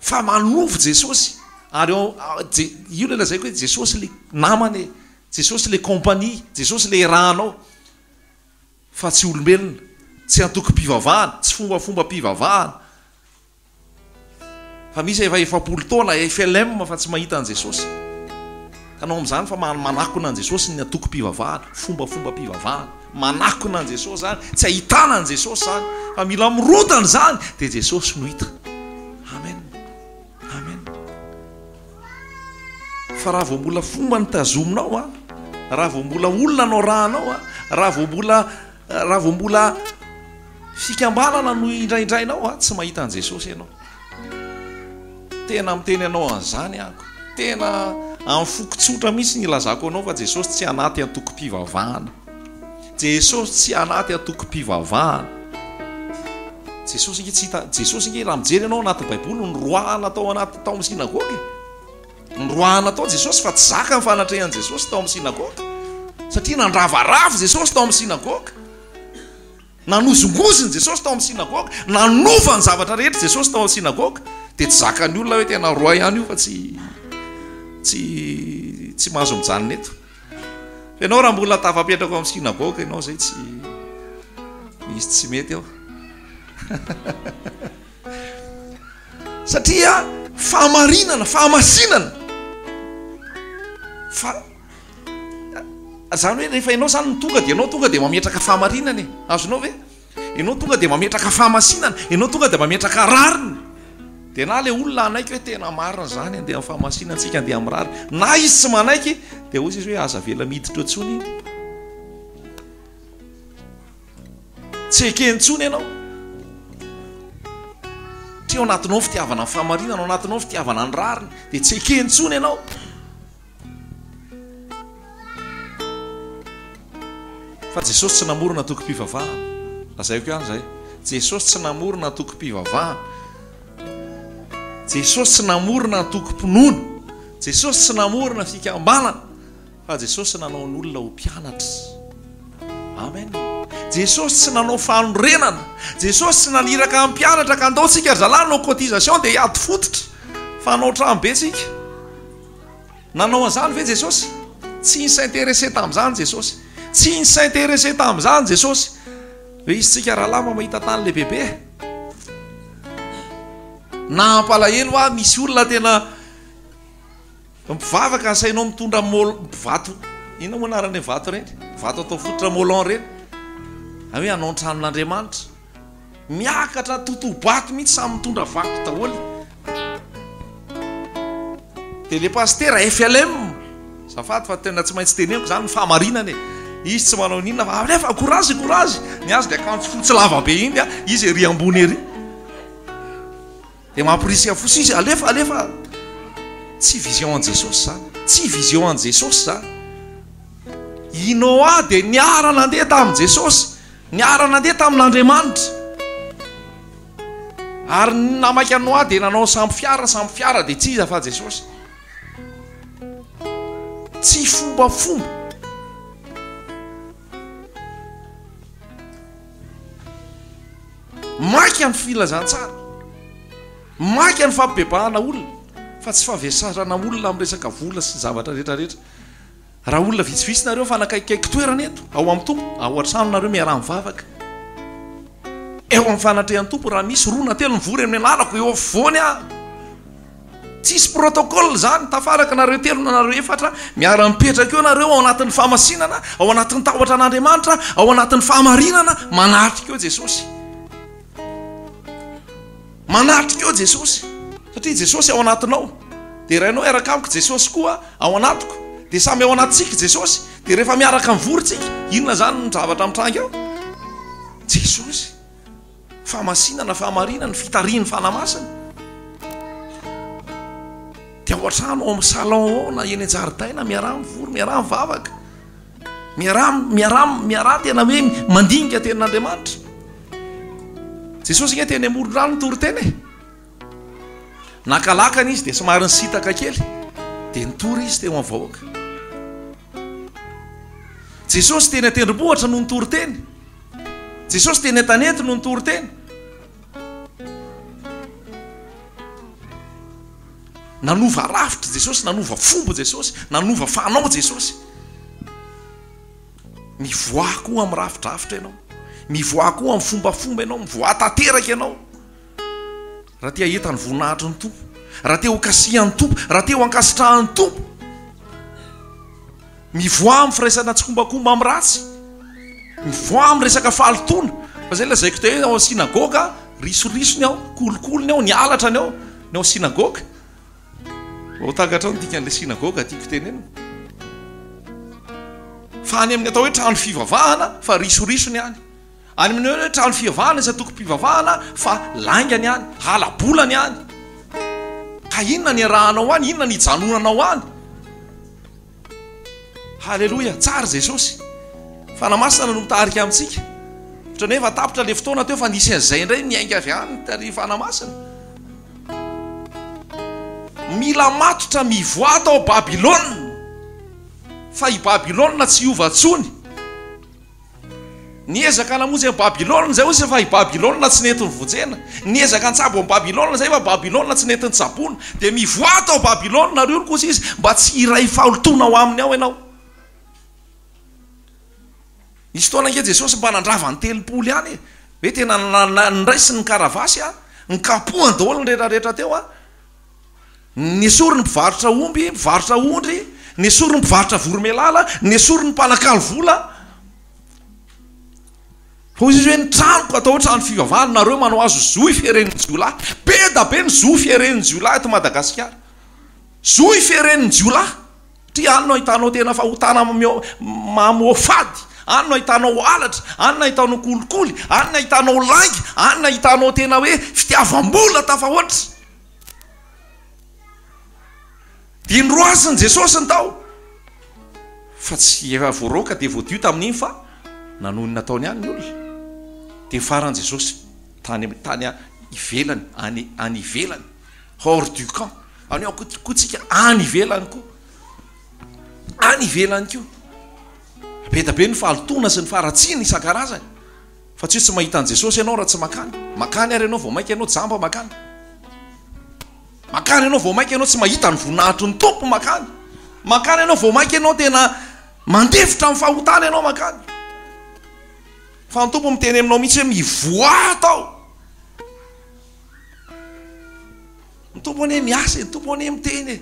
Speaker 1: fa manovo Jesosy. Ary io le lazaiko hoe Jesosy le namany, Jesosy le kompania, Jesosy le rahanao. Fa tsy olombelona, tsy antoko-pivavahana, tsy fombafomba pivavahana. Fa misy efa 7 taona FLM fa tsy mahita an' Jesosy. Tanao amin'izany fa manakona an' Jesosy ny antoko-pivavahana, fombafomba pivavahana. Manakona an' Jesosy zany, tsy ahitana an' Jesosy zany, fa mila mirotana zany dia Jesosy no hita. Amen. Amen. Fa raha vao mbola fomba ny tazominao a, raha vao mbola olona anao rahanao a, raha vao mbola fikambanana no indraindrainao a, tsy mahita an' Jesosy ianao. Tena miteny anao an'izany ako. Tena amin'ny fokotsotra mihitsy ny ilazako anao fa Jesosy tsy anaty antoko-pivavahana. Jesosy tsy anaty antoko-pivavahana. Jesosy nge raha mijery anao anaty Baiboly ny roahana tao amin'ny sinagoga. Ny roahana tao Jesosy fa tsy zaka ny fanatrehan'i Jesosy tao amin'ny sinagoga. Satria nandravaravo Jesosy tao amin'ny sinagoga. Nanozongozony Jesosy tao amin'ny sinagoga. Nanova ny zavatra rehetra Jesosy tao amin'ny sinagoga. Dia tsy zakan'ny olona hoe tena roa ihany io fa tsy mahazo mijanona eto. Ianao raha mbola tafapetraka amin'ny sinagoga ianao zay tsy misy tsy mety ao. Satria fahamarinana, fahamasinana. Zany hoe rehefa ianao zany tonga dia mametraka fahamarinana e. Azonao ve? Ianao tonga dia mametraka fahamasinana, ianao tonga dia mametraka rariny. Dia na le olona anaiky hoe tena marina zany andeha amin'ny fahamasinana antsika andeha amin'ny rary. Na izy tsy manaiky dia hozy izy hoe aza vela miditra ntsony. Tsy ekeny ntsony ianao. Tsy ao anatinao fitiavana ny fahamarinana, ao anatinao fitiavana ny rariny, dia tsy ekeny ntsony ianao. Fa Jesosy tsy namorona antoko-pivavahana. Lazaiko ihany zay. Jesosy tsy namorona antoko-pivavahana. Jesosy tsy namorona antoko-pinoana. jesosy tsy namorona fikambanana fa jesosy nanao ny olona ho mpianatra. Amen. Jesosy tsy nanao fanorenana, jesosy tsy naniraka amin'ny mpianatra ka andaotsika zalany no cotisation dia hiady fototra fa anao tranobentsika. Nanao an'izany ve Jesosy? Tsy ny s'intéressé tamin'izany Jesosy, tsy ny s'intéressé tamin'izany Jesosy. Hoe izy tsika rahalama mahita tany lehibehibe na ampalahelo a misy olona tena mivavaka asainao mitondra vato, inona moa anaran'ilay vato reny, vato atao fototra molan reny, hoe anao ny tranon'Andriamanitra, miakatra totobato mihitsy samy mitondra vato daholo. Dia le pasteur FLM zafady fa tena tsy maintsy teneko zany ny fahamarinany, izy tsy manao ninona fa alefa courage ny azy dia akanjo fotsy lava be iny a, izy ery ambony ery dia mampirisika fotsy izy alefa tsy vision an Jesosy zany, tsy vision an Jesosy zany. I Noa dia niara nandeha tamin'i Jesosy, niara nandeha tamin'Andriamanitra, ary namaka Noa dia nanao samby fiara dia tsy iza fa Jesosy. Tsy fombafomba. Maika ny filazantsara, maika ny fampibebahana olona, fa tsy favesarana olona amin'ny resaka vola sy zavatra rehetrarehetra. Raha olona vitsivitsy nareo fa nakaikaiky toerana eto ao amin'ny tompo, ao an-trano nareo miara mivavaka, eo amin'ny fanatrehan'ny tompo, raha misy roa telo mivory amin'ny anarako eo afovoany a, tsisy protocole zany, tafaraka nareo telo na nareo efatra miara mipetraka eo nareo ao anatin'ny fahamasinana, ao anatin'ny tahotra an'Andriamanitra, ao anatin'ny fahamarinana, manatrika eo Jesosy, manatrika eo Jesosy, satria Jesosy ao anatinao dia raha ianao iaraka amiko Jesosy koa ao anatiko dia samy ao anatsika Jesosy, dia rehefa miaraka mivorytsika inona zany ny zavatra mitranga ao? Jesosy, fahamasinana, fahamarinana, fitariany fanamasina. Dia ao an-trano ao amin'ny salon ao na eny an-jaridaina miara mivory, miara mivavaka, miara tena hoe mandinika tenin'Andriamanitra. Jesosy igny teny amoron-drano nitory-teny e, nakalakana izy dia somary nisitaka kely dia nitory izy teo amin'ny vahoaka. Jesosy teny an-tendrombohitra no nitory-teny, Jesosy teny an-tanety no nitory-teny. Nanova rafitra Jesosy, nanova fomba Jesosy, nanova fanao Jesosy. Mivoah koa amin'ny rafitrafitra ianao, mivoah koa amin'ny fombafomba ianao, mivoah tanteraka ianao. Raha tia hita ny voninahitry ny tompo, raha tia ho kasihan'ny tompo, raha tia ho ankasitrahan'ny tompo, mivoah amin'ny firaisana tsy kombakomba amin'ny ratsy, mivoah amin'ny resaka fahalotona. Fa zay lazaiko teo ao sinagoga, risorisony ao, kolokolony ao, nialatrany ao ny ao sinagoga. Ho tagatra ao dika an'ilay sinagoga tiako tenena. Fa any amin'ny atao hoe trano fivavahana fa risorisony any, any amin'ny hoe trano fivavahana isa toko mpivavahana fa laingany any, halabolany any. Ka inona ny arahanao any, inona ny ijanonanao any? Halleloja, tsara Jesosy, fanamasina no mitarika amintsika. Ohatran'ny hoe efa tapitra le fotoana teo fa nisy an'izay indray niainga avy any tary fanamasina. Mila matotra mivoa tao Babilôna, fa i Babilôna tsy hiova ntsony. Niezaka namonjy amin'ny Babilôna zay ozy fa i Babilôna tsy nety nivojena, niezaka ntsabo amin'ny Babilôna zay fa Babilôna tsy nety nitsabona. Dia mivoa tao Babilôna nareo ny kosa izy mba tsy hiray faholotona ao aminy ao ianao. Nisy fotoana ange Jesosy mba nandrava ny telopolo ihany, hoe tena niraisy ny karavasy a, nikapohany daholo ny rehetrarehetra teo a. Nesory ny mpivarotra omby, mpivarotra ondry, nesory ny mpivarotra voromelala, nesory ny mpanakalo vola. Fa izy hoe ny tranoko atao hoe trano fivavahana, nareo manao azo zoy fieren'ny jiolahy, be da be ny zoy fieren'ny jiolahy eto Madagasikara, zoy fieren'ny jiolahy. Tria any no ahitanao tena fahotana mamoafady, any no ahitanao alatra, any no ahitanao kolikoly, any no ahitanao langy, any no ahitanao tena hoe fitiavam-bola tafahoatra. Dia nyroasiny Jesosy ny tao, fa tsy efa voaroaka dia voadio tamin'iny fa nanony nataony any ny olona. Dia faran'i Jesosy tany ivelany, any ivelany, hors du camp, anio kotsika any ivelany koa any ivelany koa betabe ny fahalotona sy ny faratsiny isan-karazany fa tsy mahita an' Jesosy ianao raha tsy makany ary ianao vao mainka ianao jamba makany ianao vao mainka ianao tsy mahita ny voninahitry ny tompo makany ianao vao mainka ianao tena mandefitra amin'ny fahotana ianao makany fa ny tompo miteny aminao mihitsy hoe mivoa tao ny tompo ane miasa ny tompo ane miteny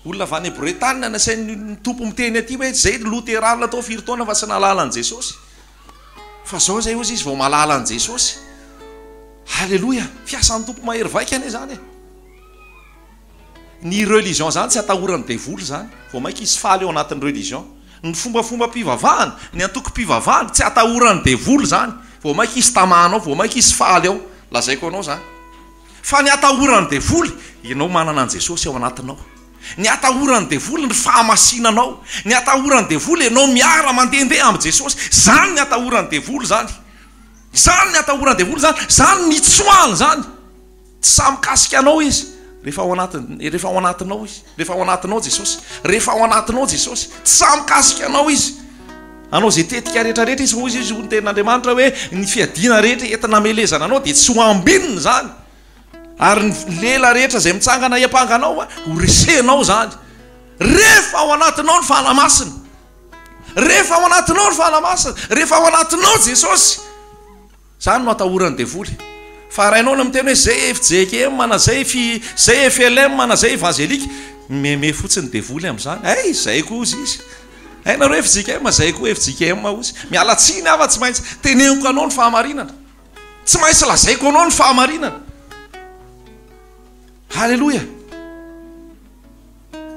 Speaker 1: olona avy any Bretagne nasainy tompo miteny aty hoe zay loterana tao firy taona fa tsy nalala an' Jesosy fa zao zay ozy izy vao malala an' Jesosy. Halleloja, fiasan'ny tompo mahery vaika ane zany e. Ny religion zany tsy atahorany devoly zany vao mainka izy faly eo anatin'ny religion. Ny fombafomba mpivavahana, ny antoko-pivavahana tsy atahorany devoly zany vao mainka izy tamanao, vao mainka izy faly eo, lazaiko anao zany. Fa ny atahorany devoly, ianao manana an' Jesosy ao anatinao. Ny atahorany devoly ny fahamasinanao, ny atahorany devoly ianao miara mandehandeha amin'ny Jesosy, zany ny atahorany devoly zany. Zany ny atahorany devoly zany, zany ny tsoahany zany. Tsy samikasika anao izy. Rehefa ao anatinao izy, rehefa ao anatinao Jesosy, rehefa ao anatinao Jesosy, tsy samikasika anao izy. Anao zay tetika rehetrarehetra izy hozy izy ny tenin'Andriamanitra hoe ny fiadiana rehetra entina amelezana anao dia tsy ho ambininy zany. Ary ny lela rehetra zay mitsangana hiampanganao ho resenao zany. Rehefa ao anatinao ny fanamasina, rehefa ao anatinao ny fanamasina, rehefa ao anatinao Jesosy, zany no atahorany devoly. Fa raha ianao no miteny hoe zay FJKM na zay FLM na zay evangelika, meme fotsiny devoly amin'izany. Ay, zay koa ozy izy. Ay nareo FJKM, zay koa FJKM ozy. Miala tsiny afa tsy maintsy teneniko anao ny fahamarinana. Tsy maintsy lazaiko anao ny fahamarinana. Halleloja.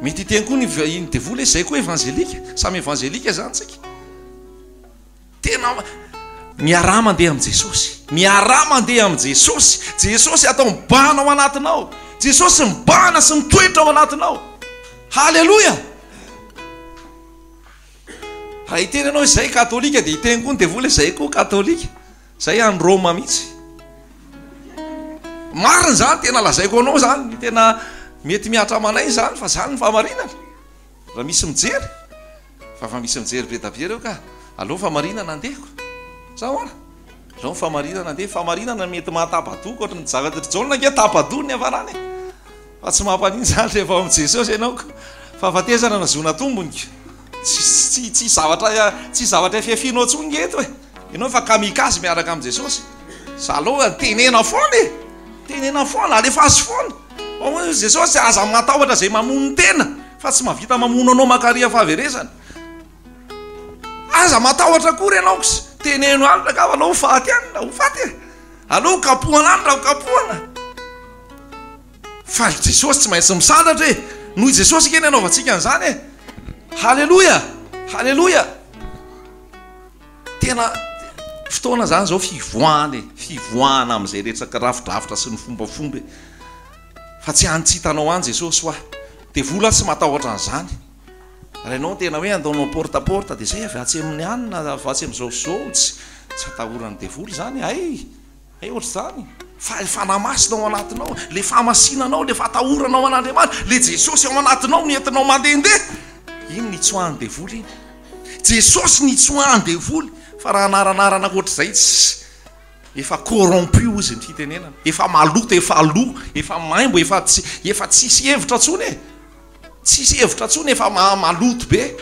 Speaker 1: Mety hiteny koa ny devoly zay koa evangelika, samy evangelika zany tsika. Tena miara mandeha amin'i Jesosy, miara mandeha amin'i Jesosy. Jesosy atao mibahana ao anatinao, Jesosy mibahana sy mitoetra ao anatinao. Halleloja. Raha hiteny ianao izay katolika dia hiteny koa ny devoly izay koa katolika, zay any Roma mihitsy. Marina zany, tena lazaiko anao zany, tena mety miatra amanay zany, fa zany ny fahamarinana. Raha misy mijery, fa misy mijery be da be reo ka aleo fahamarinana andehako. Zahoana, zao fahamarinana andeha, fahamarinana mety mahatapa-doha ohatrany zava-try-jaolina nge tapa-doha ny avarany. Fa tsy mampaniny zany rehefa ao amin'i Jesosy ianao ko. Fahafatezana na zona tombony. Tsy zavatra fiafinao tsony eto e. Ianao fa kamikazy miaraka amin'i Jesosy. Zaloha tenena foana e. Tenena foana, alefa azy foana. Jesosy aza matahotra zay mamono tena, fa tsy mahavita mamono anao makaria fahaverezana. Aza matahotra kory ianao ko teneno andra ka alao faty any, ho faty e. Alao kapohana any raha ho kapohana. Fa Jesosy tsy maintsy misandatra e. Noho Jesosy keny anaovantsika an'izany e. Halleloja, halleloja. Tena fotoana zany zao fivoahana amin'izay rehetra rafidrafitra sy ny fombafomba. Fa tsy hitanao any Jesosy hoa. Devoly tsy matahotra an'izany. Raha ianao tena hoe andaonao portaporta dia zay avatsy amin'ny anina, avatsy amin'izao tsy atahorany devoly zany. Ay ohatr' zany. Fa fanamasina ao anatinao, le fahamasinanao, le fatahoranao an'Andriamanitra, le Jesosy ao anatinao nentinao mandehandeha. Iny nitsoahany devoly iny. Jesosy nitsoahany devoly. Fa raha anaranarana ohatr'izay tsy efa corrompu izy ny fitenenana. Efa maloto, efa lo, efa maimbo, efa tsisy hevitra tsony e. Tsisy hevitra tsony, efa maloto be.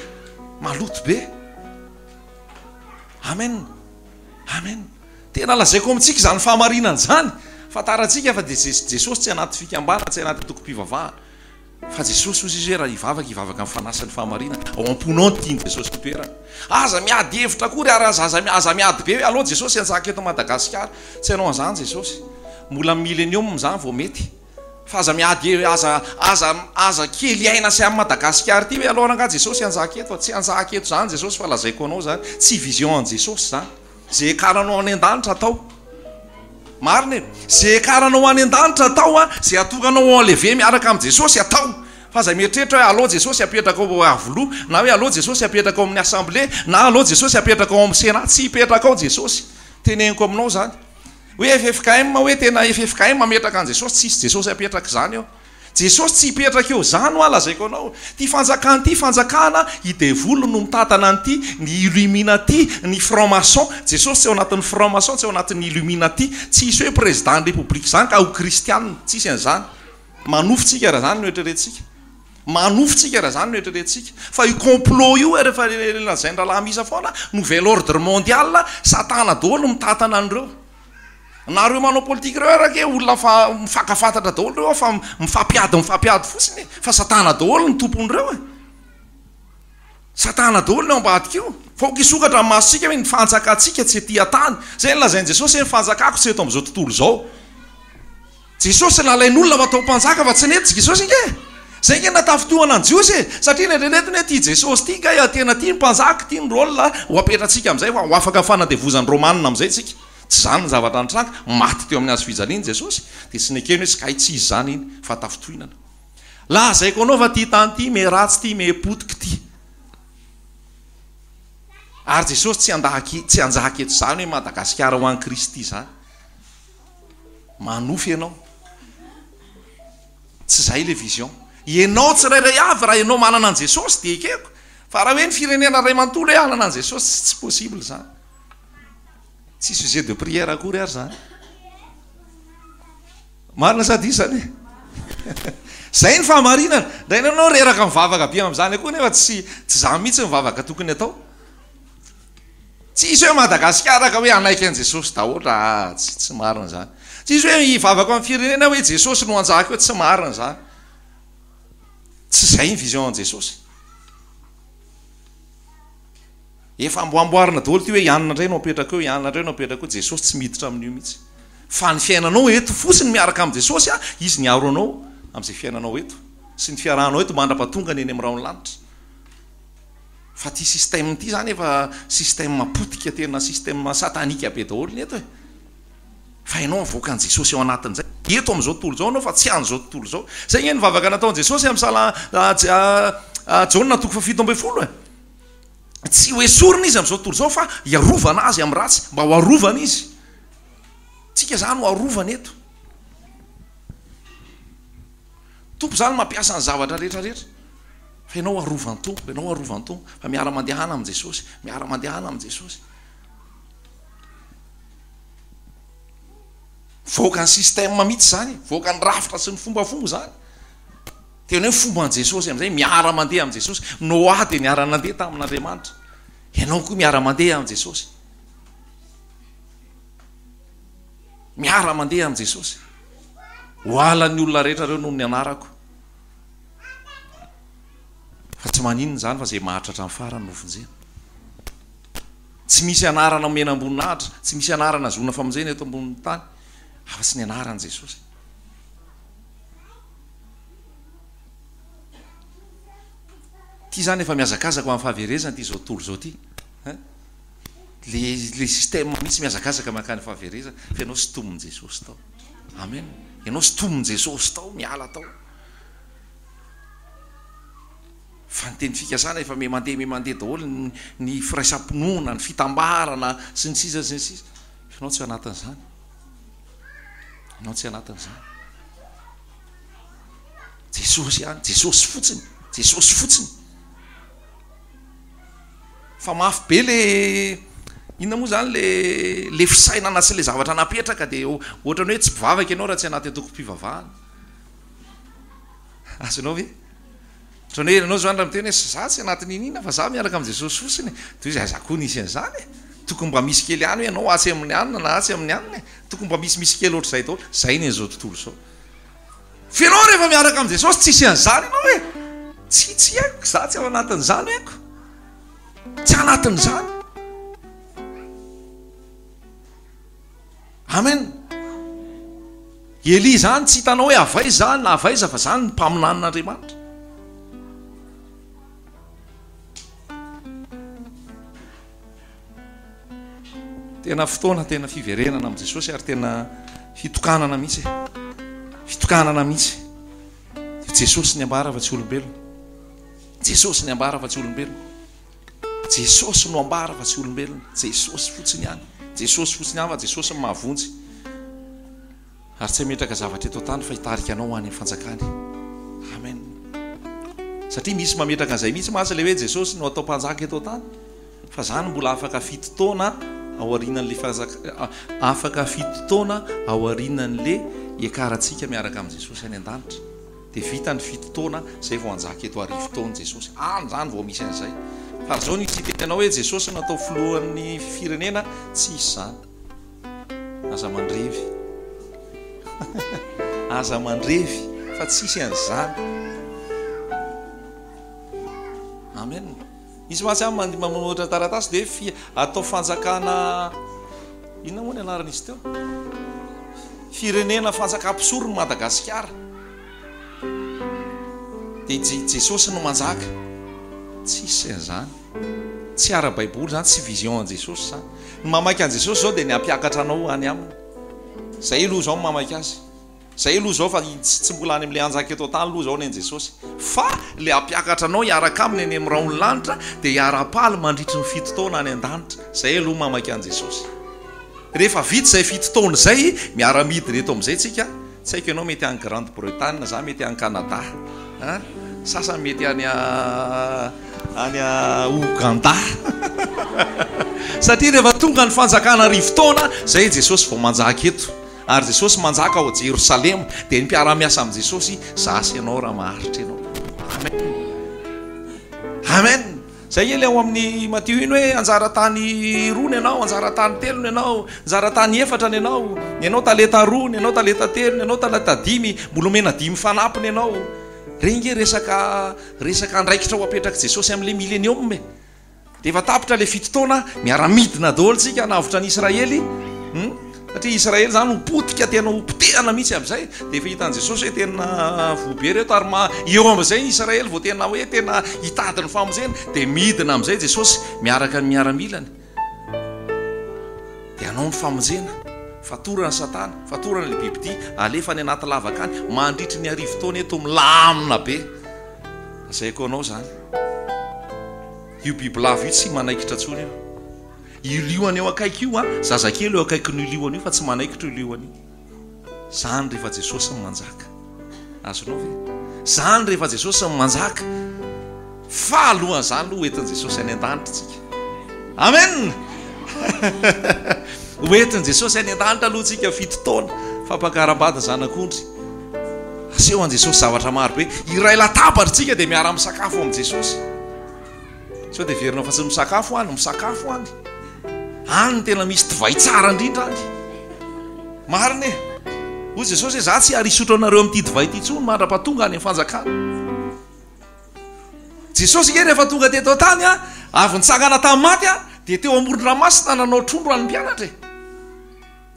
Speaker 1: Maloto be. Amen. Amen. Tena lazaiko amintsika zany fahamarinana zany. Fantarantsika fa dia Jesosy tsy anaty fikambana, tsy anaty toko-pivavahana. Fa Jesosy ozy izy hoe raha hivavaka amin'ny fanasany fahamarinana. Ao am-ponao tiany Jesosy toerana. Aza miady hevitra kory ary aza miady be hoe alô Jesosy anjaka eto Madagasikara. Tsy hainao an'izany Jesosy. Mbola millénium zany vao mety. Fa aza miady aza kely aina sy amin'ny Madagasikara ty hoe alô ranga Jesosy anjaka eto. Tsy anjaka eto zany Jesosy fa lazaiko anao zany. Tsy vision an Jesosy zany. Zay ekaranao any an-danitra atao. Marina e. Zay ekaranao any an-danitra atao zay atoranao enlevé miaraka amin'ny Jesosy atao. Fa zay mieritreritra hoe alô Jesosy apetraka ao avolo, na hoe alô Jesosy apetraka ao amin'ny assemblée, na alô Jesosy apetraka ao amin'ny sénat, tsy hipetraka ao Jesosy. Teneniko aminao zany. Hoe FFKM, hoe tena FFKM mametraka an Jesosy, tsisy Jesosy apetraka zany eo. jesosy tsy hipetraka eo zany ho alazaiko anao ty fanjakana ty fanjakana idevolo no mitatana an'ity ny illuminati ny franc-maçon jesosy tsy ao anatin'ny franc-maçon tsy ao anatin'ny illuminati tsy isy hoe président république zany ka ho kristianina tsisy an'izany manofotsika raha zany no etreretsika manofotsika raha zany no etreretsika fa io complot io rehefa lazay ndralahy misa foana nouvel ordre mondial satana daholo mitatana an'ireo nareo manao politika reo arake olona fa mifakafantatra daholo reo fa mifampiady fotsiny fa satana daholo ny tompon'ireo satana daholo ny ao ambadika io faoka isokatra masosika hoe ny fanjakatsika tsy ety atany zay ny lazain'i jesosy hoe nyfanjakako tsy eto am'izao tontolo zao jesosy lalain'olona fa atao mpanjaka fa tsy nety jesosy inge zay nge natafitohana an jiosy satria netrenetiny hoe ty jesosy ty nga tena ty ny mpanjaka ty ny rôla ho apetratsika am'izay fa ho afaka fanadevozany romanina am'izay tsika tsy zany ny zavatra nitranga maty teo amin'ny azo fijaliany jesosy de tsy nekeny hoe sy kai tsy izy zany iny fa tafitohinana la zaiko anao fa ty tany ty me ratsy ty me potika ty ary jesosy tsy anjaka eto zany hoe madagasikara ho an'ny kristy zany manofy ianao tsy zay le vision ianao tsirairay avy raha ianao manana an jesosy de ekeko fa raha hoe ny firenena ray manontolo hoe anana an jesosy tsy possible zany tsy sujet de prière akory ary zany marina sady izy zany zay ny fahamarinana ndrainy anao reraka mivavaka be am'izany akoa nefa tsy za mihitsy mivavaka tokony atao tsy isy hoe madagasikara ka hoe anaiky an jesosy daholo tsy marina zany tsy izy hoe ivavaka amin'ny firenena hoe jesosy no anjaka hoe tsy marina zany tsy zay ny vision an jesosy efa amboamboarina daholo ty hoe ianina indray no apetraka eo ianina indray no apetraka eo jesosy tsy miditra amin'io mihitsy fa ny fiainanao eto fotsiny miaraka amin'ny jesosy izy ny aro anao am'izay fiainanao eto sy ny fiarahanao eto mandrapatonga ny eny am'raha ny lanitra fa ty système ty zany efa système mapotika tena système satanika be daholo ny eto e fa ianao mivoaka an jesosy ao anatin'izay eto am'izao tontolo zao anao fa tsy an'izao tontolo zao zay nge nivavaka nataon jesosy am'y sala jaona toko fa 17 tsy hoe sorina izy am'izao tontolo zao fa iarovana azy am'y ratsy mba ho arovana izy tsika zany ho arovana eto tompo zany mampiasa ny zavatra rehetrarehetra fa ianao arovany tompo ianao arovany tompo fa miara mandehana am' jesosy miara mandehana am' jesosy voaka ny système mihitsy zany voaka ny rafitra sy ny fombafomba zany tena hoe fomba an jesosy am'izay miara mandeha am' jesosy noa de niara nandeha tamin'andriamanitra ianao koa miara mandeha am' jesosy miara mandeha am' jesosy hoalan'ny olona rehetra reo noho ny anarako fa tsy maninona zany fa zay mahatratra amin'ny farany nofonjena tsy misy anarana omena amboninahitra tsy misy anarana zona famonjena eto ambonin'ny tany afa-tsy ny anaran' jesosy ty zany efa miazakazaka ho amin'ny fahaverezana ty zao tontolo zao ty le système mihitsy miazakazaka makany fahaverezana fa ianao sy tombony jesosy tao amen ianao sy tombony jesosy tao miala tao fa ny teny fikasana efa me mandeha daholo ny firaisam-pinoana ny fitambarana sy ny sisa sy ny sisa ianao tsy anatin'izany ianao tsy anatin'izany jesosy ihany jesosy fotsiny jesosy fotsiny fa mafy be le inona moa zany le fisainana sy le zavatra napetraka de ohatrany hoe tsy mpivavaka ianao raha tsy anaty atoko-mpivavahana azonao ve ohatrany hoe anao zany raha miteny hoe za tsy anatin'inina fa za miaraka am' jesosy fotsiny to izy aza koa nisy an'izany tokony mba misy kely any hoe anao atsy amin'ny anina na atsy amin'ny anina tokony mba misy kely ohatr' zay daholo zay ny an'izao tontolo zao fa ianao rehefa miaraka am' jesosy tsisy an'izany ianao hoe tsy haiko za tsy ao anatin'izany haiko tsy anatin'izany amen Eli zany tsy hitanao hoe avaiza zany na avaiza fa zany ny mpaminan'Andriamanitra tena fotoana tena fiverenana am' jesosy ary tena fitokanana mihitsy fitokanana mihitsy jesosy ny ambara fa tsy olombelona jesosy ny ambara fa tsy olombelona jesosy no ambara fa tsy olombelona jesosy fotsiny ihany jesosy fotsiny ihany fa jesosy ny mahavonjy ary tsy metraka zavatra eto tany fa hitarika anao ho any amin'ny fanjakany satria misy mametraka an'izay mihitsy masy le hoe Jesosy no atao mpanjaka eto tany fa zany mbola afaka fito taona aorianan'le afaka fito taona aorianan'le iakarantsika miaraka amin'i Jesosy any an-danitra dia vita ny fito taona zay vao anjaka eto arivo taona Jesosy zany vao misy an'izay fa zao ny titenao hoe Jesosy natao filohan'ny firenena tsy isy zany aza mandrevy aza mandrevy fa tsy isy an'izany. Amen. Izy mahatsy amin'ny mamoatra taratasy dia atao fanjakana inona moa ny anaran'izy teo firenena fanjakam-pisorony Madagasikara dia Jesosy no manjaka tsy isy an'izany tsy ara-baiboly zany tsy vision an Jesosy zany ny mamaky an Jesosy zao dia ny ampiakatra anao any aminy zay aloha zao mamaky azy zay aloha zao fa tsy mbola any amin'le anjaka eto tany aloha zao ny an Jesosy fa le ampiakatra anao hiaraka aminy any amin'ny raony lanitra dia hiara-paly mandritry ny fito taona any an-danitra zay aloha mamaky an Jesosy rehefa vita zay fito taona zay miara-midy reto amin'izay tsika tsy haiko ianao mety any Grande Bretagne za mety any Canada sasany mety any Ouganda satria rehefa tonga ny fanjakana arivo taona zay Jesosy vao manjaka eto ary Jesosy manjaka ao Jerosalema dia ny mpiara-miasa amin'i Jesosy zasy ianao raha maharitra ianao. Amen. Amen. Zay ele ao amin'ny Matteo iny hoe anjara-tany roa ny ianao, anjara-tany telo ny ianao, anjara-tany efatra ny ianao talenta roa, ny ianao talenta telo, ny ianao talenta dimy, mbola omena 10 fanampiny ianao. Renge resaka andraikitra ho apetraka Jesosy amin'le milenium dia efa tapitra le fito taona miara-midina daholo tsika navitra ny Israely satria Israely zany hopotika tena hopotehana mihitsy amin'izay dia efa hitan'i Jesosy hoe tena voabe reto ary eo amin'izay Israely vao tena hoe tena hitady ny famonjena dia midina amin'izay Jesosy miaraka ny miaramilany dia hanao ny famonjena fatorana Satana fatorana le bibidia alefa ny anaty lavaka any mandritry ny arivo taona eto milamina be zay koa anao zany io bibilava io tsy manaikitra tsony io lioany eo akaiky io zazakely eo akaiky ny lioany io fa tsy manaikitra io lioany io zany rehefa Jesosy manjaka azonao ve zany rehefa Jesosy manjaka fa alohan'izany aloha hoentin'i Jesosy any an-danitra tsika. Amen. Hoentin'i Jesosy any an-danitra aloha tsika fito taona fampakaram-bady zanak'ondry aseho an Jesosy zavatra maro be iray latabatra tsika dia miara misakafo amin'i Jesosy sao dia verina fa tsy misakafo any misakafo any tena misy divay tsara indrindra any marina e hoy Jesosy hoe za tsy ary isotro anareo amin'ity divay ity tsony mandra-pahatonga any amin'ny fanjakana. Jesosy ke rehefa tonga teto tany avy nitsangana tamin'ny maty dia teo amoron-dranomasina nanao trondro any mpianatra e.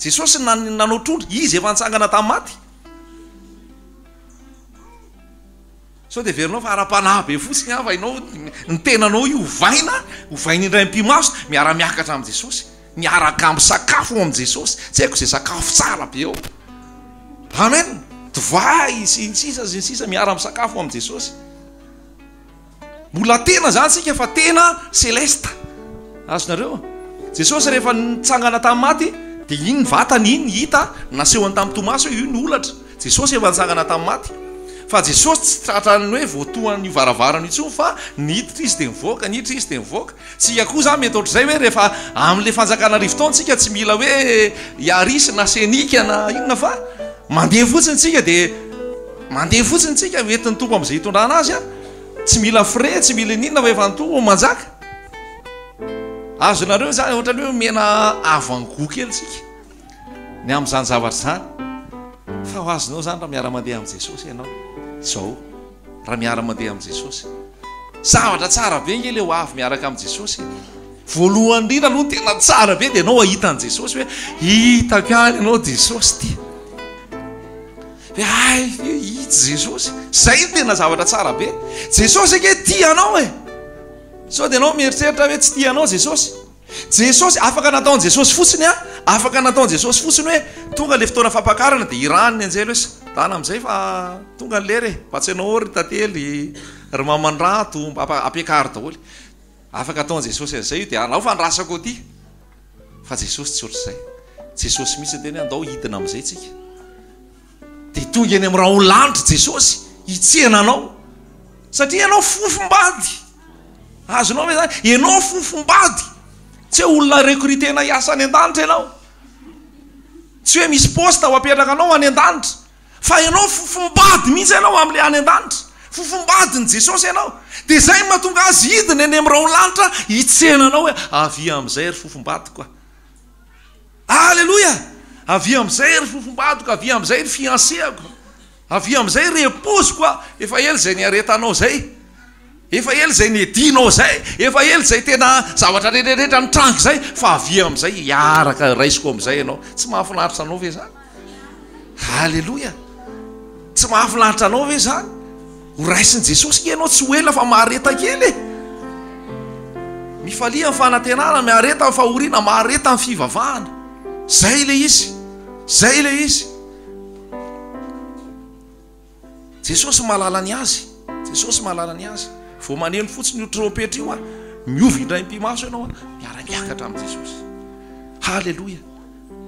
Speaker 1: Jesosy nanao trondro izy efa nitsangana tamin'ny maty sao dia verinao fa ara-panahy be fotsiny fa inao ny tenanao io hovainy indray mpimaso miara-miakatra amin'i Jesosy miaraka amin'ny sakafo amin'i Jesosy tsy haiko izay sakafo tsara be eo. Amen. Divay sisa miara misakafo amin'i Jesosy mbola tena zany tsika fa tena selesta azonareo. Jesosy rehefa nitsangana tamin'ny maty dia iny ny vatany iny hita nasehony tamin'ny Tomasy hoe io ny olatra Jesosy efa nitsangana tamin'ny maty fa Jesosy tsy tratrany hoe voatohan'ny varavarana intsony fa niditra izy dia mivoaka niditra izy dia mivoaka tsika koa zany mety ohatr'izay hoe rehefa amin'le fanjakana arivo taona tsika tsy mila hoe iarisy na senika na inona fa mandeha fotsiny tsika entin'ny tompo amin'izay hitondrana azy tsy mila frais tsy mila ninona fa efa nytompo manjaka azonareo zany ohatrany hoe mena avango kely tsika ny amin'izany zavatra zany fa ho azonao zany raha miara-mandeha amin'i Jesosy ianao zao raha miara-mandeha amin'i Jesosy zavatra tsara be ngely ho avy miaraka amin'i Jesosy voalohany indrindra aloha tena tsara be dia ianao ahitan'i Jesosy hoe hitako any ianao Jesosy ty hoe ay hitsy Jesosy zay tena zavatra tsara be Jesosy ake tianao sao dia anao mieritreritra hoe tsy tianao Jesosy afaka nataon'i Jesosy fotsiny afaka nataon'i Jesosy fotsiny hoe tonga le fotoana fampakarana dia irany ny anjely hoe dana amin'izay fa tonga ny lery mba tsy anao ry tantely ry mamandrato ampiakary daholy afaka ataon'i Jesosy an'izay io dia anao fa ndrasako aty fa Jesosy tsy ohatr'izay Jesosy mihitsy tena andao hidina amin'izay tsika dia tonga eny amin'ny raha ho lanitra Jesosy hitsehana anao satria ianao fofombady. Azonao ve zany? Ianao fofombady. Tsy hoe olona rekritena hiasa any an-danitra ianao. Tsy hoe misy posta ho apetraka anao any an-danitra. Fa ianao fofombady mihitsy ianao amin'le any an-danitra. Fofombadiny Jesosy ianao. Dia zay mahatonga azy hidiny eny amin'ireo lanitra hitsenanao hoe avy amin'izay ry fofombadiko. Alleloia! Avy amin'izay ry fofombadiko, avy amin'izay ry fianseako, avy amin'izay ry epoziko. Efa ely zay niaretanao zay, efa ely zay niedinao zay, efa ely zay tena zavatra rehetrarehetra nitrangy zay, fa avy amin'izay hiaraka raisiko amin'izay ianao. Tsy mahafinaritra anao ve zany? Alleloia! Tsy mahafinaritra anao ve zany? Ho raisin'i Jesosy ianao tsy ho ela fa mahareta kely. Mifalia amin'ny fanantenana, miareta amin'ny fahoriana, mahareta amin'ny fivavahana. Zay le izy. Zay le izy. Jesosy mahalala ny azy. Jesosy mahalala ny azy. Vao maneno fotsiny io trompetra io miova indray mpimaso ianao miara-miakatra amin'ny Jesosy. Halleloia.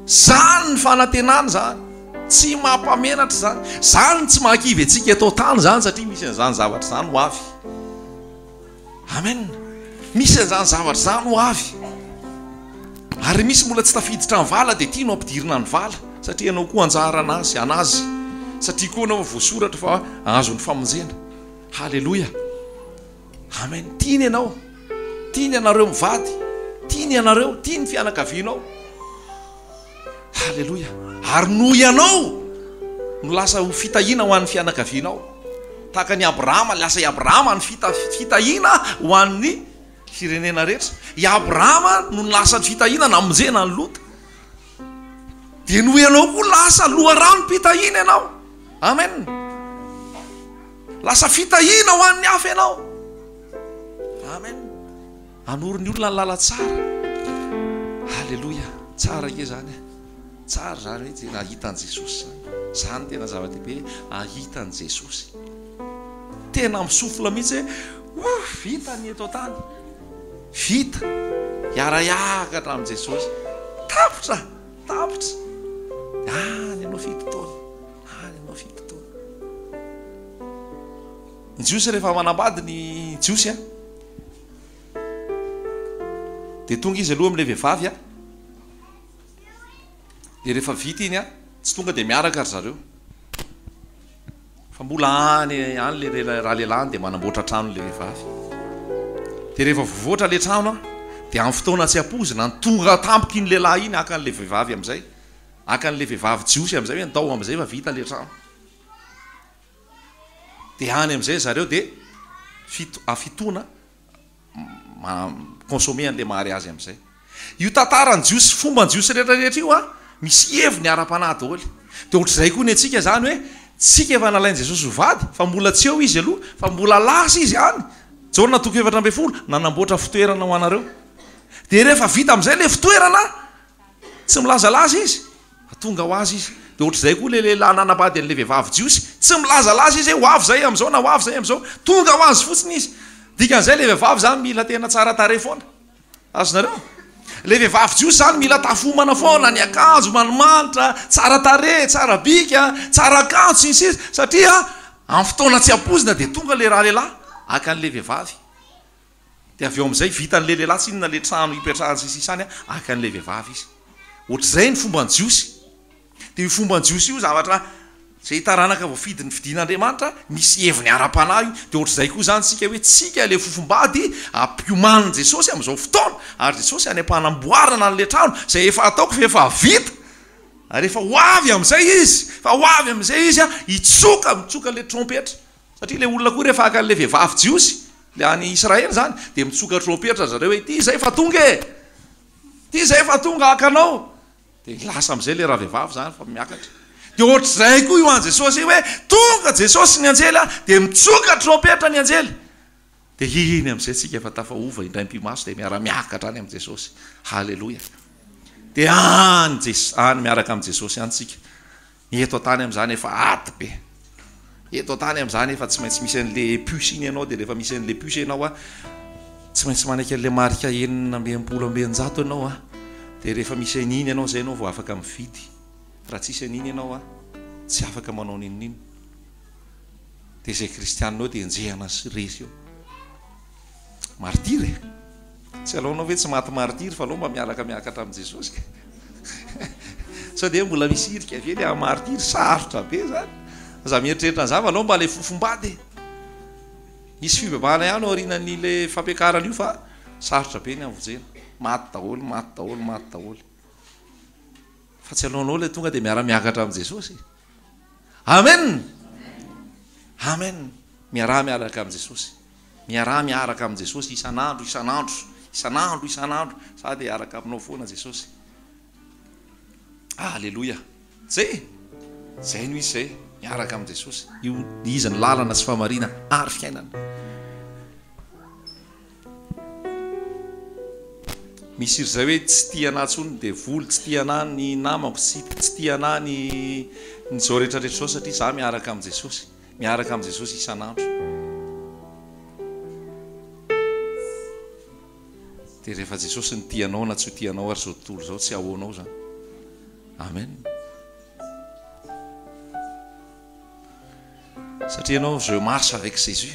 Speaker 1: Zany ny fanantenana zany. Tsy mampamenatra zany. Zany tsy mankivy antsika atao tany zany satria misy an'izany zavatra zany ho avy. Amen. Misy an'izany zavatra zany ho avy. Ary misy mbola tsy tafiditra ny vala dia tianao ampidirina ny vala satria ianao koa anjara anazy. Satria koa anao voasoratra fa azo ny famonjena. Halleloia. Amen. Tiany ianao. Tiany ianareo mivady. Tiany ianareo. Tiany fianakavianao. Halleloia. Ary noho ianao no lasa ho fitahiana ho an'ny fianakavianao. Tahaka ny Abrahama, lasa i Abrahama ny fitahiana ho an'ny firenena rehetra. I Abrahama no lasa ny fitahiana namonjena ny Lota. Dia noho ianao koa lasa loharano mpitahiana ianao. Amen. Lasa fitahiana ho an'ny hafa ianao. Amen. Anory ny olona ny lala tsara. Halleloia. Tsara ke zany. Tsara zany hoe tena ahitan'i Jesosy zany. Zany tena zava-dehibe, ahitan'i Jesosy. Tena misofla mihitsy hoe vita ny eto tany. Vita. Hiara-hiakatra amin'i Jesosy. Tapitra. Any ianao fitotoana. Any ianao fitotoana. Ny Jiosy rehefa manambady ny Jiosy dia tonga izy aloha amin'ilay vehivavy dia rehefa vita iny tsy tonga dia miaraka ry zareo. Fa mbola any le raha lehilahy dia manamboatra trano le vehivavy. Dia rehefa voavoatra le trano dia amin'ny fotoana tsy hampozina ny tonga tampoky iny lehilahy iny aka an'le vehivavy amin'izay. Aka an'le vehivavy Jiosy amin'izay hoe ndao amin'izay fa vita le trano. Dia any amin'izay zareo dia fitoana consommer an'le mariazy amin'izay. Io tantarany Jiosy, fomba ny Jiosy rehetrarehetra io misy heviny ara-panahy daholo. Dia ohatr'izay koa ny antsika zany hoe tsika efa nalain'i Jesosy ho vady fa mbola tsy eo izy aloha fa mbola lasa izy any. Jaona 4:12 nanamboatra fitoerana ho anareo. Dia rehefa vita amin'izay le fitoerana tsy milazalaza izy, tonga ho azy izy. Dia ohatr'izay koa le lehilahy nanambady an'le vehivavy Jiosy, tsy milazalaza izy ho avy zay amin'izao na ho avy zay amin'izao, tonga ho azy fotsiny izy. Dikan'izay le vehivavy zany mila tena tsara tarehy foana. Azonareo? Le vehivavy Jiosy zany mila tafomana foana, ny akanjo manimanitra, tsara tarehy, tsara bika, tsara akanjo sy ny sisa satria amin'ny fotoana tsy hampozina dia tonga le raha lehilahy aka an'le vehivavy. Dia avy eo amin'izay vita an'le lehilahy tsy inona le trano hipetrahany sy sisany aka an'le vehivavy izy. Ohatr'izay ny fomba ny Jiosy. Dia io fomba ny Jiosy io zavatra zay taranaka voafidin'ny fidian'Andriamanitra misy heviny ara-panahy. Dia ohatr'izay koa zany tsika hoe tsika le fofombady ampioman'i Jesosy amin'izao fotoana ary Jesosy any ampanamboarana an'le trano zay efa ataoko fa efa vita. Ary efa ho avy amin'izay izy, fa ho avy amin'izay izy mitsoka le trompetra. Satria le olona koa rehefa aka an'le vehivavy Jiosy le any Israely zany dia mitsoka trompetra zareo hoe ty zay fa tonga ty zay fa tonga akanao. Dia lasa amin'izay le raha vehivavy zany fa miakatra. Dia ohatr'izay koa io an' Jesosy hoe tonga Jesosy ny anjely dia mitsoka trompetra ny anjely. Dia iny amin'izay tsika efa tafaova indray mpimaso dia miara-miakatra any amin'i Jesosy. Halleloia. Dia any miaraka amin'i Jesosy any tsika. Eto tany amin'izany efa aty be. Eto tany amin'izany efa tsy maintsy misy an'le puce iny ianao dia rehefa misy an'le puce ianao tsy maintsy manaiky an'le marika 900 ianao dia rehefa misy an'iny ianao zay ianao vao afaka mividy. Raha tsisy an'iny ianao tsy afaka manao ninino. dia izay kristiananao dia enjehana sy resy eo martiry tsy alohanao hoe tsy maty martiry fa aloha mba miakatra amin'i Jesosy sao dia mbola misy irika ve le martiry sarotra be zany za mieritreritra an'izany aloha mba le fofombady misy fibebahana ihany aorianany le fampiakarana io fa sarotra be ny avojena maty daholo fa tsy alohanao le tonga dia miara-miakatra amin'i Jesosy amen amen miara-miaraka amin'i Jesosy miara-miaraka amin'i Jesosy isan'andro sady araka aminao foana Jesosy alleloia zay no izy zay miaraka amin'i Jesosy io izy ny lalana sy famarina ary fiainana misy iry zay hoe tsy tia anahy tsony dia voly tsy tia anahy ny namako tsy tia anahy ny zao rehetrarehetra zao satria za miaraka amin'i Jesosy miaraka amin'i Jesosy isan'andro dia rehefa Jesosy ny tianao na tsy ho tianao ary zao tontolo zao tsy ahoanao zany amen satria ianao je marche avec Jésus